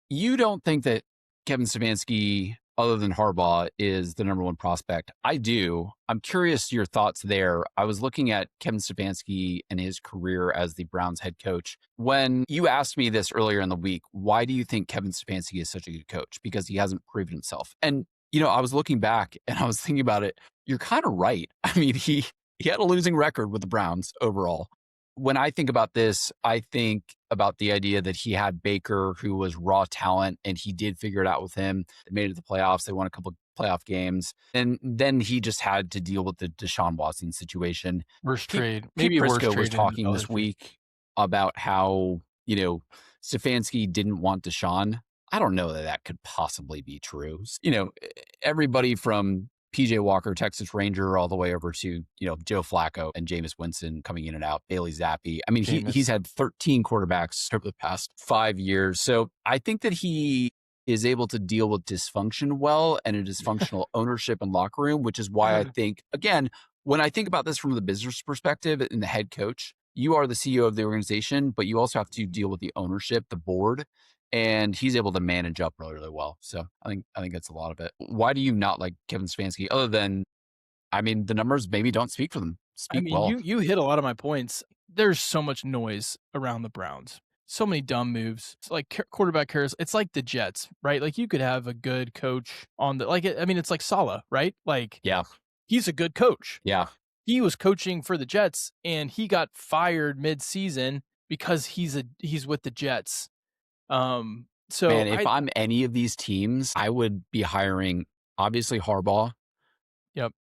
You don't think that Kevin Stefanski, other than Harbaugh, is the number one prospect? I do. I'm curious your thoughts there. I was looking at Kevin Stefanski and his career as the Browns head coach. When you asked me this earlier in the week, why do you think Kevin Stefanski is such a good coach? Because he hasn't proven himself. And, I was looking back and I was thinking about it. You're kind of right. I mean, he had a losing record with the Browns overall. When I think about this, I think about the idea that he had Baker, who was raw talent, and he did figure it out with him. They made it to the playoffs. They won a couple of playoff games. And then he just had to deal with the Deshaun Watson situation. Worst trade. Maybe Maybe Briscoe was talking this week about how, Stefanski didn't want Deshaun. I don't know that could possibly be true. Everybody from PJ Walker, Texas Ranger, all the way over to, Joe Flacco and Jameis Winston coming in and out, Bailey Zappi. I mean, he's had 13 quarterbacks over the past 5 years. So I think that he is able to deal with dysfunction well and a dysfunctional ownership and locker room, which is why I think, again, when I think about this from the business perspective and the head coach, you are the CEO of the organization, but you also have to deal with the ownership, the board. And he's able to manage up really, really well. So I think that's a lot of it. Why do you not like Kevin Stefanski? Other than, the numbers maybe don't speak for them. Well. You hit a lot of my points. There's so much noise around the Browns. So many dumb moves. It's like quarterback carousel. It's like the Jets, right? Like you could have a good coach on it's like Saleh, right? Like, yeah, he's a good coach. Yeah. He was coaching for the Jets and he got fired mid-season because he's with the Jets. So man, if I'm any of these teams, I would be hiring obviously Harbaugh. Yep.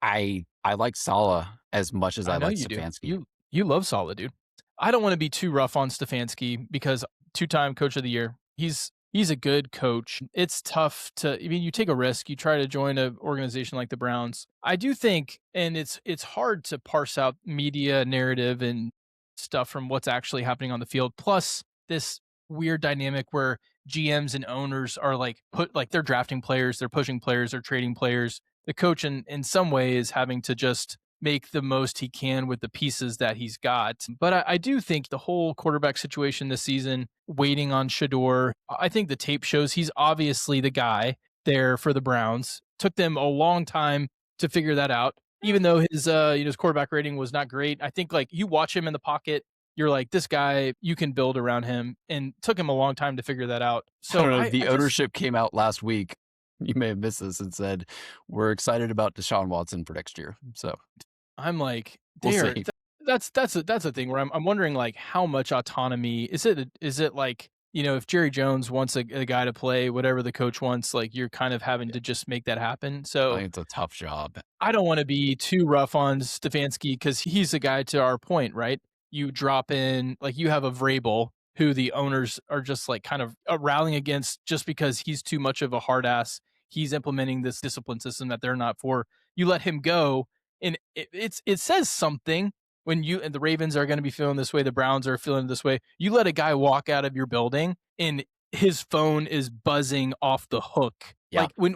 I like Saleh as much as I like Stefanski. You love Saleh, dude. I don't want to be too rough on Stefanski because 2-time coach of the year. He's a good coach. It's tough you take a risk. You try to join an organization like the Browns. I do think, and it's hard to parse out media narrative and stuff from what's actually happening on the field. Plus this weird dynamic where GMs and owners are they're drafting players, they're pushing players, they're trading players. The coach in some way is having to just make the most he can with the pieces that he's got. But I do think the whole quarterback situation this season, waiting on Shador, I think the tape shows he's obviously the guy there for the Browns. Took them a long time to figure that out. Even though his quarterback rating was not great. I think you watch him in the pocket, you're like, this guy, you can build around him, and took him a long time to figure that out. So ownership came out last week. You may have missed this and said, we're excited about Deshaun Watson for next year. So I'm like, we'll see. That's a thing where I'm wondering how much autonomy is it if Jerry Jones wants a guy to play whatever the coach wants, you're kind of having to just make that happen. So I think it's a tough job. I don't want to be too rough on Stefanski because he's a guy to our point, right? You drop in, you have a Vrabel who the owners are just kind of rallying against just because he's too much of a hard ass. He's implementing this discipline system that they're not for. You let him go, and it says something when and the Ravens are going to be feeling this way, the Browns are feeling this way. You let a guy walk out of your building and his phone is buzzing off the hook. Yeah. When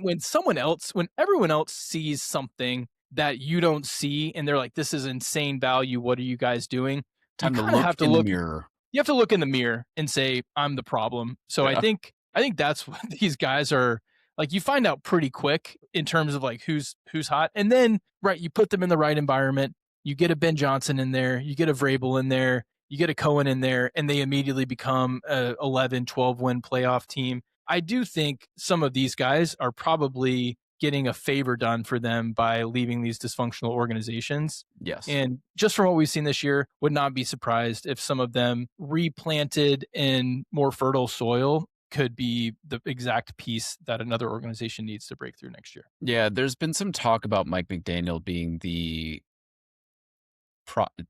everyone else sees something that you don't see and they're like, this is insane value, what are you guys doing? Time to look in the mirror. You have to look in the mirror and say, I'm the problem. So yeah. I think that's what these guys are you find out pretty quick in terms of who's hot. And then, right, you put them in the right environment. You get a Ben Johnson in there, you get a Vrabel in there, you get a Cohen in there, and they immediately become a 11, 12 win playoff team. I do think some of these guys are probably getting a favor done for them by leaving these dysfunctional organizations. Yes. And just from what we've seen this year, would not be surprised if some of them replanted in more fertile soil could be the exact piece that another organization needs to break through next year. Yeah, there's been some talk about Mike McDaniel being the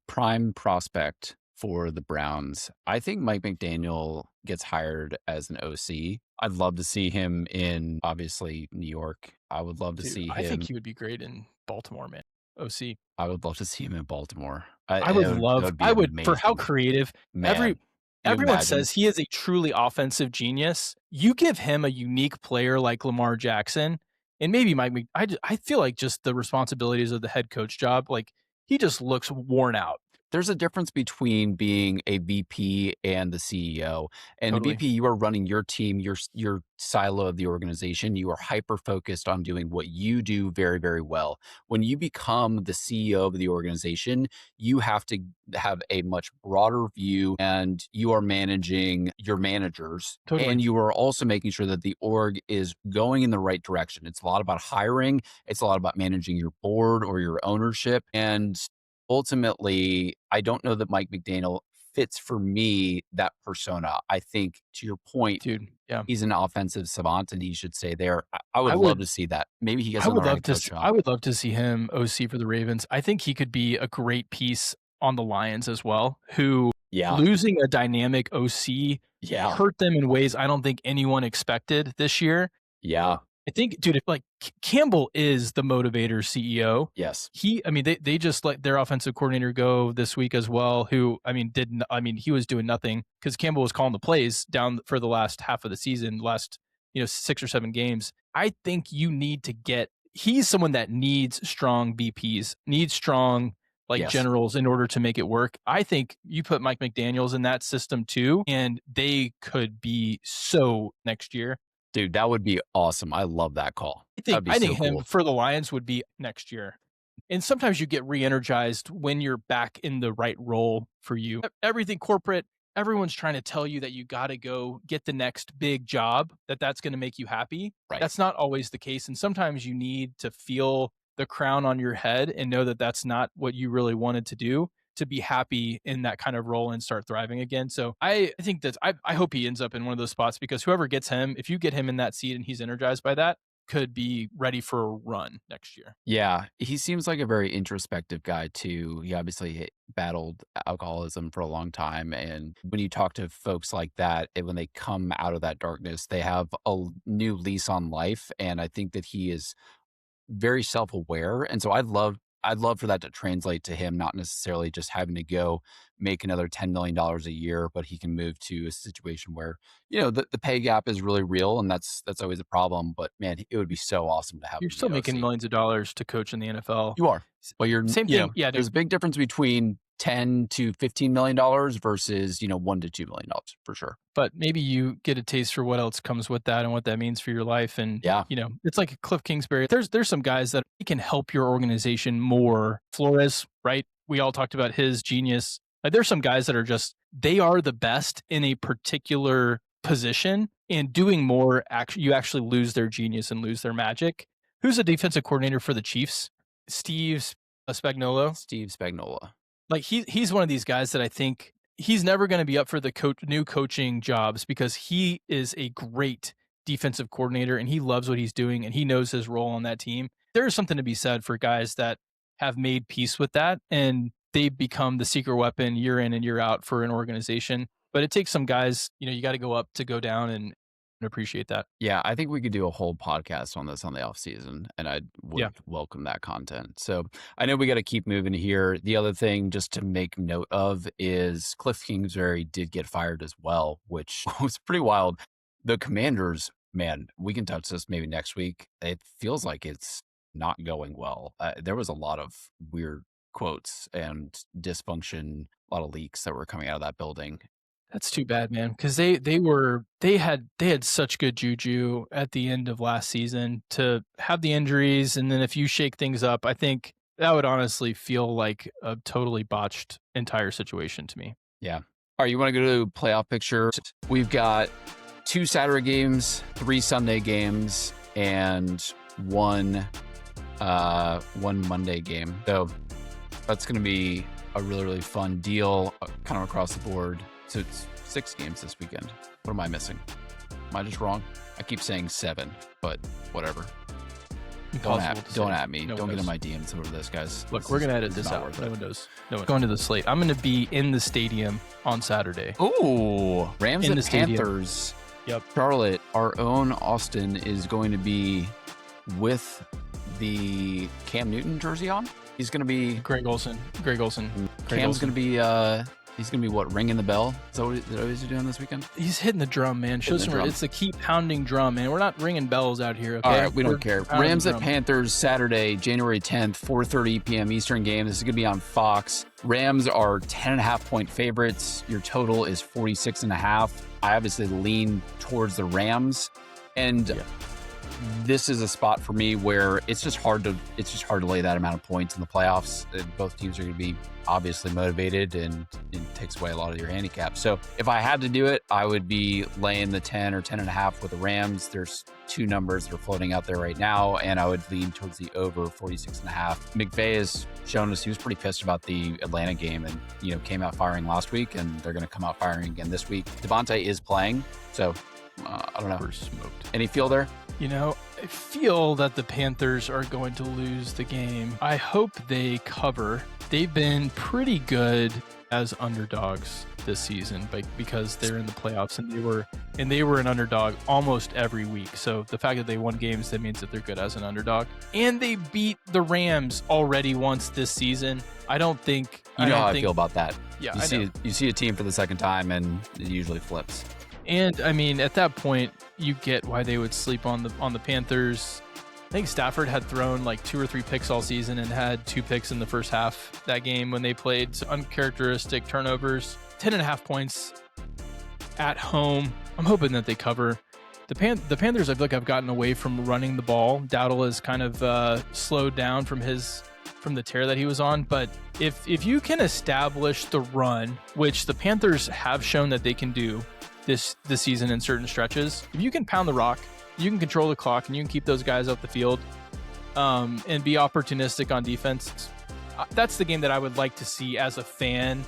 prime prospect for the Browns. I think Mike McDaniel gets hired as an OC. I'd love to see him in, obviously, New York. I would love to see him. I think he would be great in Baltimore, man. OC. I would love to see him in Baltimore. I would for how amazing. creative. Man, Everyone says he is a truly offensive genius. You give him a unique player like Lamar Jackson, and maybe Mike. I feel like just the responsibilities of the head coach job, like he just looks worn out. There's a difference between being a VP and the CEO. And Totally. the VP, you are running your team, your silo of the organization. You are hyper focused on doing what you do very, very well. When you become the CEO of the organization, you have to have a much broader view, and you are managing your managers. Totally. And you are also making sure that the org is going in the right direction. It's a lot about hiring. It's a lot about managing your board or your ownership. And ultimately, I don't know that Mike McDaniel fits for me that persona. I think, to your point, dude, yeah, he's an offensive savant and he should stay there. I would love to see that. Maybe he gets on the right coach job. I would love to see him OC for the Ravens. I think he could be a great piece on the Lions as well, who losing a dynamic OC hurt them in ways I don't think anyone expected this year. Yeah. I think, dude, if like Campbell is the motivator CEO. Yes. They just let their offensive coordinator go this week as well, who, he was doing nothing because Campbell was calling the plays down for the last half of the season, last, 6 or 7 games. I think you need to he's someone that needs strong VPs, needs strong generals in order to make it work. I think you put Mike McDaniels in that system too, and they could be so next year. Dude, that would be awesome. I love that call. I think him for the Lions would be next year. And sometimes you get re-energized when you're back in the right role for you. Everything corporate, everyone's trying to tell you that you got to go get the next big job, that's going to make you happy. Right. That's not always the case. And sometimes you need to feel the crown on your head and know that that's not what you really wanted to do to be happy in that kind of role and start thriving again. So I think that I hope he ends up in one of those spots, because whoever gets him, if you get him in that seat and he's energized by that, could be ready for a run next year. Yeah. He seems like a very introspective guy too. He obviously battled alcoholism for a long time. And when you talk to folks like that, when they come out of that darkness, they have a new lease on life. And I think that he is very self-aware. And so I'd love for that to translate to him, not necessarily just having to go make another $10 million a year, but he can move to a situation where, the pay gap is really real, and that's always a problem. But man, it would be so awesome to have. You're still making millions of dollars to coach in the NFL. You are, but you're same thing. Yeah, there's a big difference between $10 to $15 million versus $1 to $2 million for sure. But maybe you get a taste for what else comes with that and what that means for your life. And it's like Cliff Kingsbury. There's some guys that can help your organization more. Flores, right? We all talked about his genius. Like there's some guys that are they are the best in a particular position, and doing more, you actually lose their genius and lose their magic. Who's the defensive coordinator for the Chiefs? Steve Spagnuolo. Like he's one of these guys that I think he's never going to be up for the new coaching jobs, because he is a great defensive coordinator and he loves what he's doing and he knows his role on that team. There is something to be said for guys that have made peace with that and they become the secret weapon year in and year out for an organization. But it takes some guys, you got to go up to go down and appreciate that. Yeah, I think we could do a whole podcast on this on the off season, and I would welcome that content. So I know we got to keep moving here. The other thing just to make note of is Cliff Kingsbury did get fired as well, which was pretty wild. The Commanders, man, we can touch this maybe next week. It feels like it's not going well. There was a lot of weird quotes and dysfunction, a lot of leaks that were coming out of that building. That's too bad, man, because they had such good juju at the end of last season to have the injuries, and then if you shake things up, I think that would honestly feel like a totally botched entire situation to me. Yeah. All right, you want to go to playoff picture? We've got 2 Saturday games, 3 Sunday games, and one Monday game. So that's going to be a really, really fun deal kind of across the board. So it's 6 games this weekend. What am I missing? Am I just wrong? I keep saying 7, but whatever. Don't at me. No don't one get in knows. my DMs over this, guys. Look, we're going to edit this out. No one knows. No one. Going to the slate. I'm going to be in the stadium on Saturday. Ooh, Rams In and the stadium. Panthers. Yep. Charlotte, our own Austin is going to be with the Cam Newton jersey on. He's going to be. Greg Olsen. Cam's going to be. He's going to be what? Ringing the bell? Is that what he's doing this weekend? He's hitting the drum, man. Show some. It's a keep pounding drum, man. We're not ringing bells out here. Okay. All right, we don't care. pounding Rams at drum. Panthers Saturday, January 10th, 4:30 p.m. Eastern game. This is going to be on Fox. Rams are 10.5-point favorites. Your total is 46.5. I obviously lean towards the Rams, and this is a spot for me where it's just hard to lay that amount of points in the playoffs. Both teams are going to be obviously motivated, and it takes away a lot of your handicap. So if I had to do it, I would be laying the 10 or 10.5 with the Rams. There's two numbers that are floating out there right now, and I would lean towards the over 46.5. McVay has shown us he was pretty pissed about the Atlanta game, and came out firing last week, and they're going to come out firing again this week. Devontae is playing, so I don't know. We're smoked. Any feel there? I feel that the Panthers are going to lose the game. I hope they cover. They've been pretty good as underdogs this season, because they're in the playoffs, and they were an underdog almost every week. So the fact that they won games, that means that they're good as an underdog. And they beat the Rams already once this season. I don't think I feel about that. Yeah, you see a team for the second time, and it usually flips. And I mean, at that point, you get why they would sleep on the Panthers. I think Stafford had thrown like 2 or 3 picks all season and had 2 picks in the first half that game when they played. So uncharacteristic turnovers. 10.5 points at home. I'm hoping that they cover. The Panthers, I feel like, have gotten away from running the ball. Dowdle has kind of slowed down from the tear that he was on. But if you can establish the run, which the Panthers have shown that they can do this season in certain stretches, if you can pound the rock, you can control the clock, and you can keep those guys off the field, and be opportunistic on defense, that's the game that I would like to see as a fan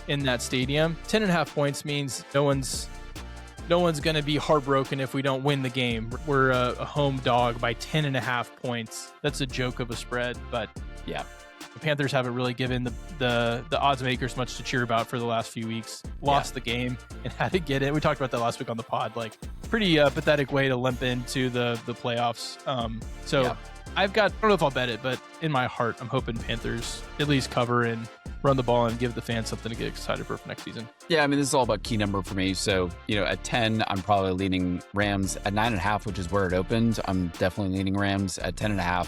in that stadium. 10.5 points means no one's going to be heartbroken if we don't win the game. We're a home dog by 10.5 points. That's a joke of a spread, but yeah. The Panthers haven't really given the odds makers much to cheer about for the last few weeks. Lost the game and had to get it. We talked about that last week on the pod. Like, pretty pathetic way to limp into the playoffs. I don't know if I'll bet it, but in my heart, I'm hoping Panthers at least cover and run the ball and give the fans something to get excited for next season. Yeah, I mean, this is all about key number for me. So, at 10, I'm probably leaning Rams. At 9.5, which is where it opened, I'm definitely leaning Rams. At 10.5,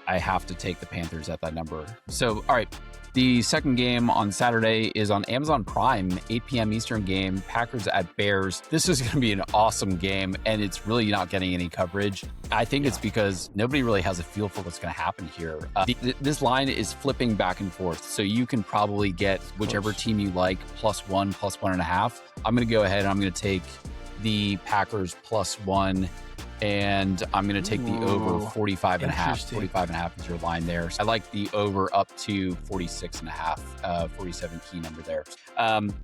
I have to take the Panthers at that number. So, all right, the second game on Saturday is on Amazon Prime, 8 p.m. Eastern game, Packers at Bears. This is going to be an awesome game, and it's really not getting any coverage. I think it's because nobody really has a feel for what's going to happen here. This line is flipping back and forth, so you can probably get whichever team you like, +1, +1.5. I'm going to go ahead and I'm going to take the Packers +1. And I'm going to take the over 45.5. 45.5 is your line there. I like the over up to 46.5, 47 key number there.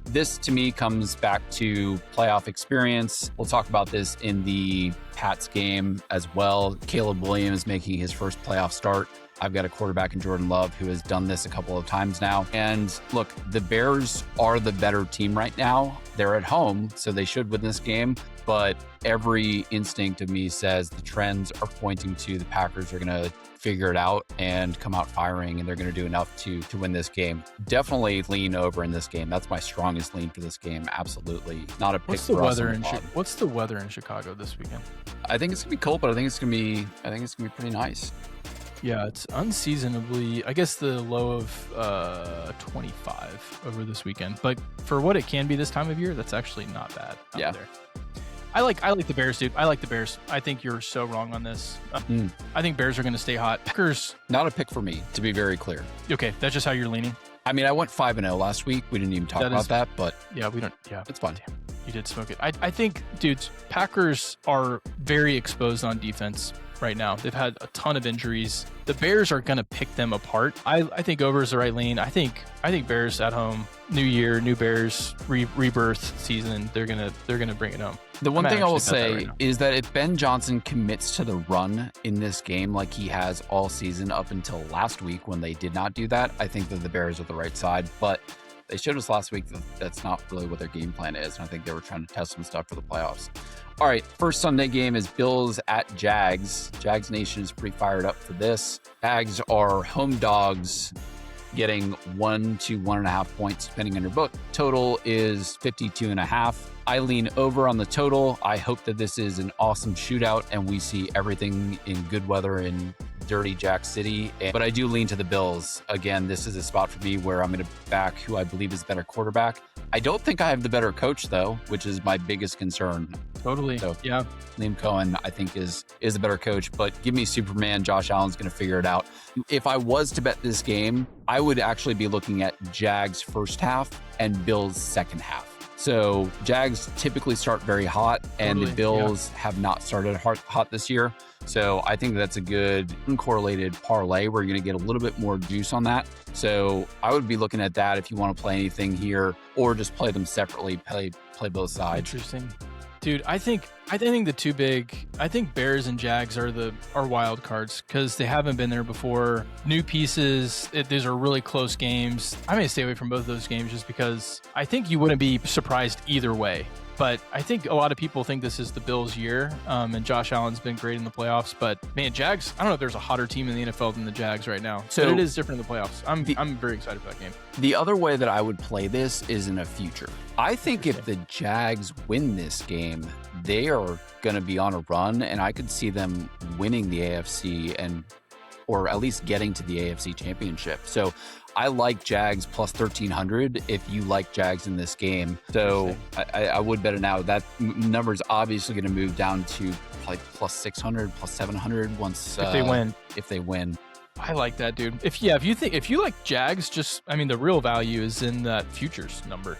This to me comes back to playoff experience. We'll talk about this in the Pats game as well. Caleb Williams making his first playoff start. I've got a quarterback in Jordan Love who has done this a couple of times now. And look, the Bears are the better team right now. They're at home, so they should win this game. But every instinct of me says the trends are pointing to the Packers are going to figure it out and come out firing, and they're going to do enough to win this game. Definitely lean over in this game. That's my strongest lean for this game. Absolutely. Not a pick What's the for us weather on the pod. What's the weather in Chicago this weekend? I think it's going to be cold, but I think it's going to be pretty nice. Yeah, it's unseasonably, I guess, the low of 25 over this weekend. But for what it can be this time of year, that's actually not bad out there. I like the Bears, dude. I like the Bears. I think you're so wrong on this. I think Bears are going to stay hot. Packers. Not a pick for me, to be very clear. Okay, that's just how you're leaning. I mean, I went 5-0 last week. We didn't even talk about that, but yeah, we don't. Yeah, it's fun. Damn, you did smoke it. I think, dudes, Packers are very exposed on defense right now. They've had a ton of injuries. The Bears are going to pick them apart. I think over is the right lean. I think Bears at home. New year, new Bears, rebirth season. They're gonna bring it home. The one thing I will actually bet that say right now. is that if Ben Johnson commits to the run in this game like he has all season up until last week when they did not do that, I think that the Bears are the right side. But they showed us last week that that's not really what their game plan is. And I think they were trying to test some stuff for the playoffs. All right, first Sunday game is Bills at Jags. Jags Nation is pretty fired up for this. Jags are home dogs, getting 1 to 1.5 points depending on your book. Total is 52.5. I lean over on the total. I hope that this is an awesome shootout and we see everything in good weather in dirty Jack City. But I do lean to the Bills. Again, this is a spot for me where I'm going to back who I believe is better quarterback. I don't think I have the better coach though, which is my biggest concern. Totally. So, yeah. Liam Cohen, I think, is a better coach, but give me Superman. Josh Allen's going to figure it out. If I was to bet this game, I would actually be looking at Jags first half and Bills second half. So Jags typically start very hot, and the Bills have not started hot this year. So I think that's a good uncorrelated parlay where you're going to get a little bit more juice on that. So I would be looking at that if you want to play anything here, or just play them separately, play both sides. Interesting. Dude, I think the two big, I think Bears and Jags are wild cards because they haven't been there before. New pieces, these are really close games. I may stay away from both of those games just because I think you wouldn't be surprised either way. But I think a lot of people think this is the Bills' year, and Josh Allen's been great in the playoffs. But man, Jags, I don't know if there's a hotter team in the NFL than the Jags right now. So but it is different in the playoffs. I'm very excited for that game. The other way that I would play this is in a future. I think if the Jags win this game, they are going to be on a run, and I could see them winning the AFC or at least getting to the AFC Championship. So I like Jags plus 1,300 if you like Jags in this game. So I would bet it now. That number is obviously going to move down to like plus 600, plus 700 once if they win. If they win. I like that, dude. If you like Jags, the real value is in that futures number.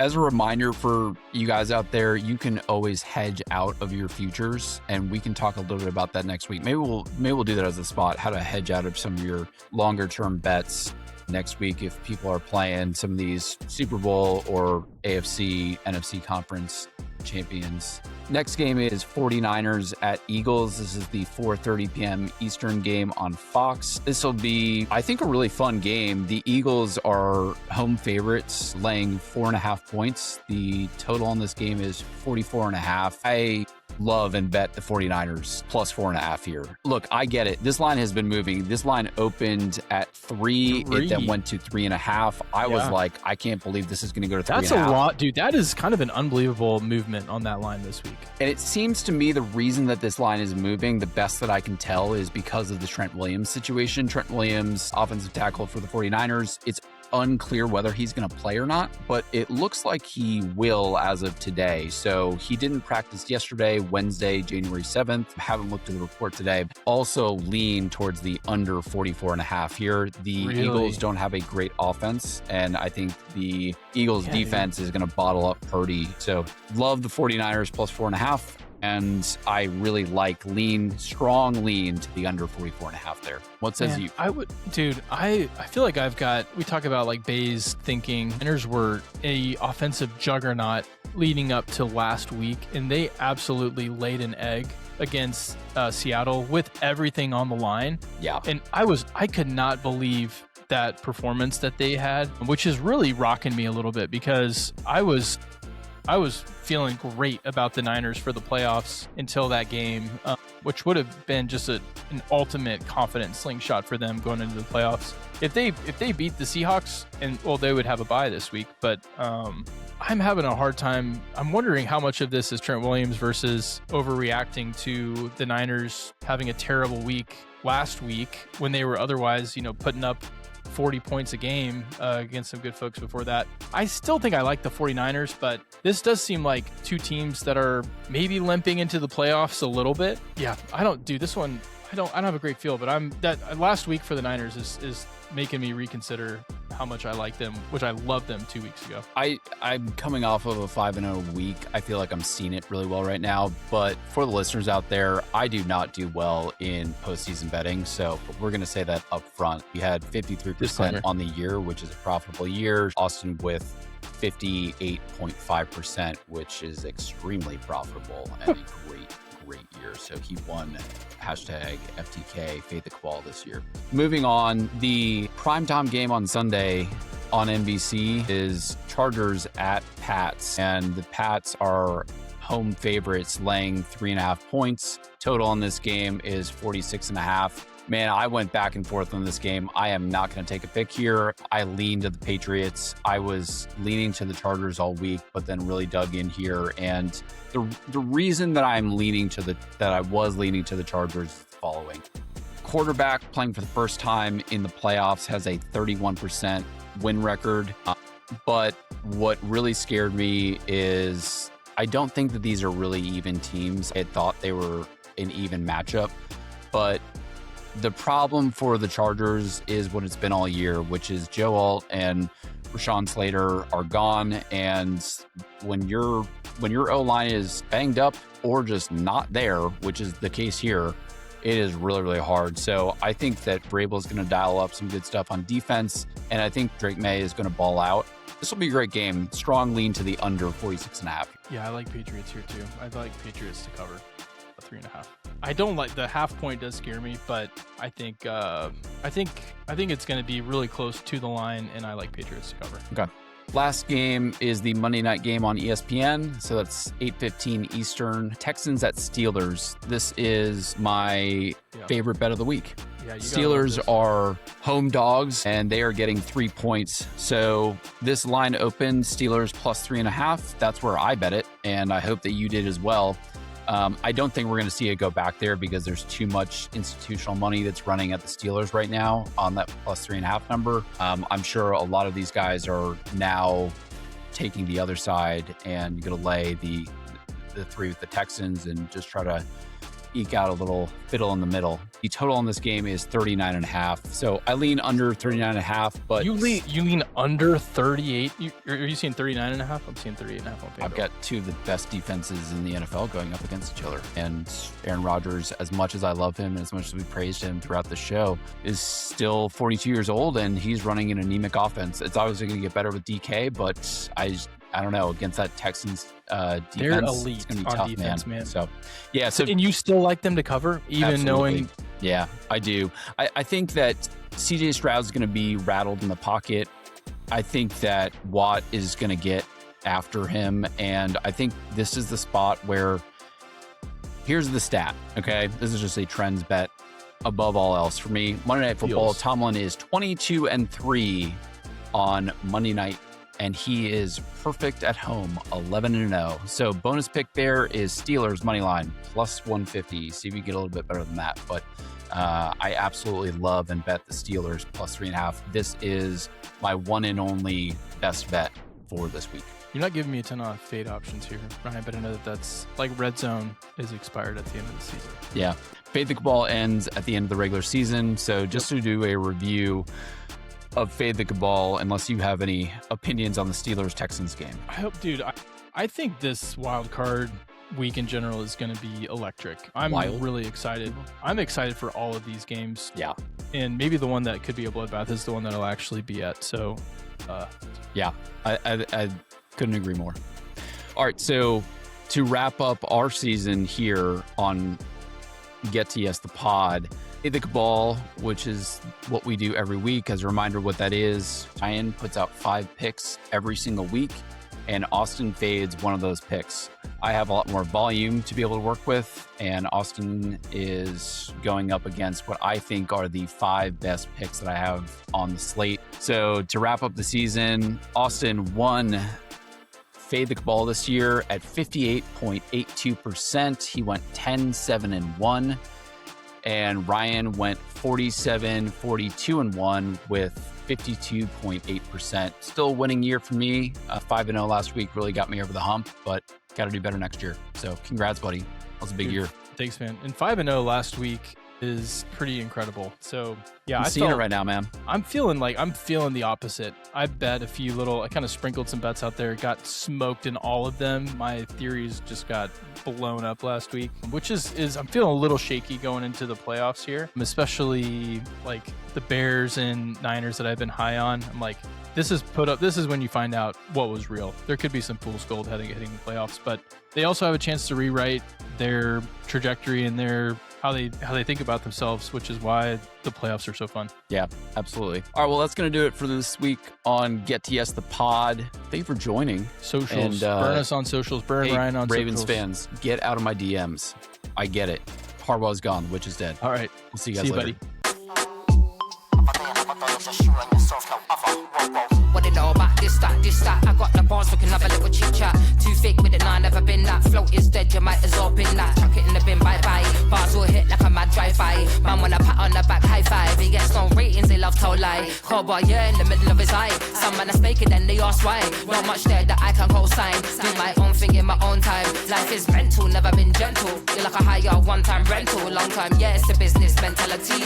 As a reminder for you guys out there, you can always hedge out of your futures, and we can talk a little bit about that next week. Maybe we'll do that as a spot, how to hedge out of some of your longer term bets next week if people are playing some of these Super Bowl or AFC, NFC conference champions. Next game is 49ers at Eagles. This is the 4:30 p.m. Eastern game on Fox. This will be, I think, a really fun game. The Eagles are home favorites, laying 4.5 points. The total on this game is 44.5. I love and bet the 49ers plus 4.5 here. Look, I get it. This line has been moving. This line opened at 3. It then went to 3.5. I was like, I can't believe this is going to go to 3.5. That's a lot, dude. That is kind of an unbelievable movement on that line this week. And it seems to me the reason that this line is moving, the best that I can tell, is because of the Trent Williams situation. Trent Williams, offensive tackle for the 49ers. It's unclear whether he's going to play or not, but it looks like he will as of today. So he didn't practice yesterday, Wednesday, January 7th. Haven't looked at the report today. Also lean towards the under 44.5 here. The Eagles don't have a great offense, and I think the Eagles defense is going to bottle up Purdy. So love the 49ers plus 4.5. And I really like strong lean to the under 44.5 there. What says you? I feel like we talk about like Bayes thinking Niners were a offensive juggernaut leading up to last week, and they absolutely laid an egg against Seattle with everything on the line. Yeah. And I could not believe that performance that they had, which is really rocking me a little bit because I was feeling great about the Niners for the playoffs until that game, which would have been just an ultimate confident slingshot for them going into the playoffs. If they beat the Seahawks, they would have a bye this week. But I'm having a hard time. I'm wondering how much of this is Trent Williams versus overreacting to the Niners having a terrible week last week when they were otherwise, putting up 40 points a game against some good folks before that. I still think I like the 49ers, but this does seem like two teams that are maybe limping into the playoffs a little bit. Yeah, I don't have a great feel, but that last week for the Niners is making me reconsider how much I like them, which I loved them 2 weeks ago. I'm coming off of a 5-0 week. I feel like I'm seeing it really well right now. But for the listeners out there, I do not do well in postseason betting. So we're going to say that up front. We had 53% on the year, which is a profitable year. Austin with 58.5%, which is extremely profitable and a great year. So he won #FTK Fade the Cabal this year. Moving on, the primetime game on Sunday on NBC is Chargers at Pats, and the Pats are home favorites, laying 3.5 points. Total on this game is 46.5. Man, I went back and forth on this game. I am not going to take a pick here. I leaned to the Patriots. I was leaning to the Chargers all week, but then really dug in here. And the reason that I was leaning to the Chargers is the following. Quarterback playing for the first time in the playoffs has a 31% win record. But what really scared me is I don't think that these are really even teams. I thought they were an even matchup, but the problem for the Chargers is what it's been all year, which is Joe Alt and Rashawn Slater are gone. And when your O-line is banged up or just not there, which is the case here, it is really, really hard. So I think that Vrabel is going to dial up some good stuff on defense, and I think Drake May is going to ball out. This will be a great game. Strong lean to the under 46.5. Yeah, I like Patriots here too. I like Patriots to cover a 3.5. I don't like the half point does scare me, but I think it's going to be really close to the line, and I like Patriots to cover. Okay. Last game is the Monday night game on ESPN. So that's 8:15 Eastern. Texans at Steelers. This is my favorite bet of the week. Yeah, Steelers are home dogs, and they are getting 3 points. So this line opened Steelers plus 3.5. That's where I bet it, and I hope that you did as well. I don't think we're going to see it go back there because there's too much institutional money that's running at the Steelers right now on that plus 3.5 number. I'm sure a lot of these guys are now taking the other side and going to lay the 3 with the Texans and just try to eke out a little fiddle in the middle. The total on this game is 39.5. So I lean under 39.5, but you lean under 38. Are you seeing 39.5? I'm seeing 38.5. I've got two of the best defenses in the NFL going up against each other. And Aaron Rodgers, as much as I love him and as much as we praised him throughout the show, is still 42 years old, and he's running an anemic offense. It's obviously going to get better with DK, but I don't know, against that Texans defense, they're elite it's gonna be on tough, defense, man. So, yeah. So, and you still like them to cover, even absolutely. knowing? Yeah, I do. I think that CJ Stroud's going to be rattled in the pocket. I think that Watt is going to get after him, and I think this is the spot where, here's the stat, okay? This is just a trends bet above all else for me. Monday Night Football, Tomlin is 22-3 on Monday night, and he is perfect at home, 11-0. So bonus pick there is Steelers money line plus 150. See if you get a little bit better than that. But I absolutely love and bet the Steelers plus 3.5. This is my one and only best bet for this week. You're not giving me a ton of fade options here, Ryan, but I know that's like red zone is expired at the end of the season. Yeah. Fade the Cabal ends at the end of the regular season. So just to do a review of Fade the Cabal, unless you have any opinions on the Steelers-Texans game. I think this wild card week in general is going to be electric. I'm really excited. I'm excited for all of these games. Yeah. And maybe the one that could be a bloodbath is the one that I'll actually be at. So, yeah, I couldn't agree more. All right, so to wrap up our season here on Get to Yes the Pod, Fade the Cabal, which is what we do every week. As a reminder what that is, Ryan puts out 5 picks every single week, and Austin fades one of those picks. I have a lot more volume to be able to work with, and Austin is going up against what I think are the 5 best picks that I have on the slate. So to wrap up the season, Austin won Fade the Cabal this year at 58.82%. He went 10-7-1. And Ryan went 47-42-1 with 52.8%. Still winning year for me. 5-0 last week really got me over the hump, but got to do better next year. So congrats, buddy. That was a big year. Thanks, man. And 5-0 last week, is pretty incredible. So yeah, I'm seeing it right now, man. I'm feeling the opposite. I bet I kind of sprinkled some bets out there, got smoked in all of them. My theories just got blown up last week, which is I'm feeling a little shaky going into the playoffs here, especially like the Bears and Niners that I've been high on. I'm like, this is when you find out what was real. There could be some fool's gold hitting the playoffs, but they also have a chance to rewrite their trajectory and how they think about themselves, which is why the playoffs are so fun. Yeah, absolutely. All right, well, that's going to do it for this week on Get TS the Pod. Thank you for joining. Socials. And, burn us on socials. Burn Ryan on Ravens socials. fans, get out of my DMs. I get it. Harbaugh's gone. The witch is dead. All right. We'll see you guys later. Buddy. What they know about this, that. I got the bars, we can have a little chit chat. Too fake with it, nah, never been that. Float is dead, you might as well bin that. Chuck it in the bin, bye bye. Bars will hit like a mad drive-by. Man, when I pat on the back, high five. He gets no ratings, they love to lie. Cowboy, yeah, in the middle of his eye. Some man are faking, then they ask why. Not much there that I can co-sign. Do my own thing in my own time. Life is mental, never been gentle. You're like a higher one-time rental. Long time, yeah, it's a business mentality.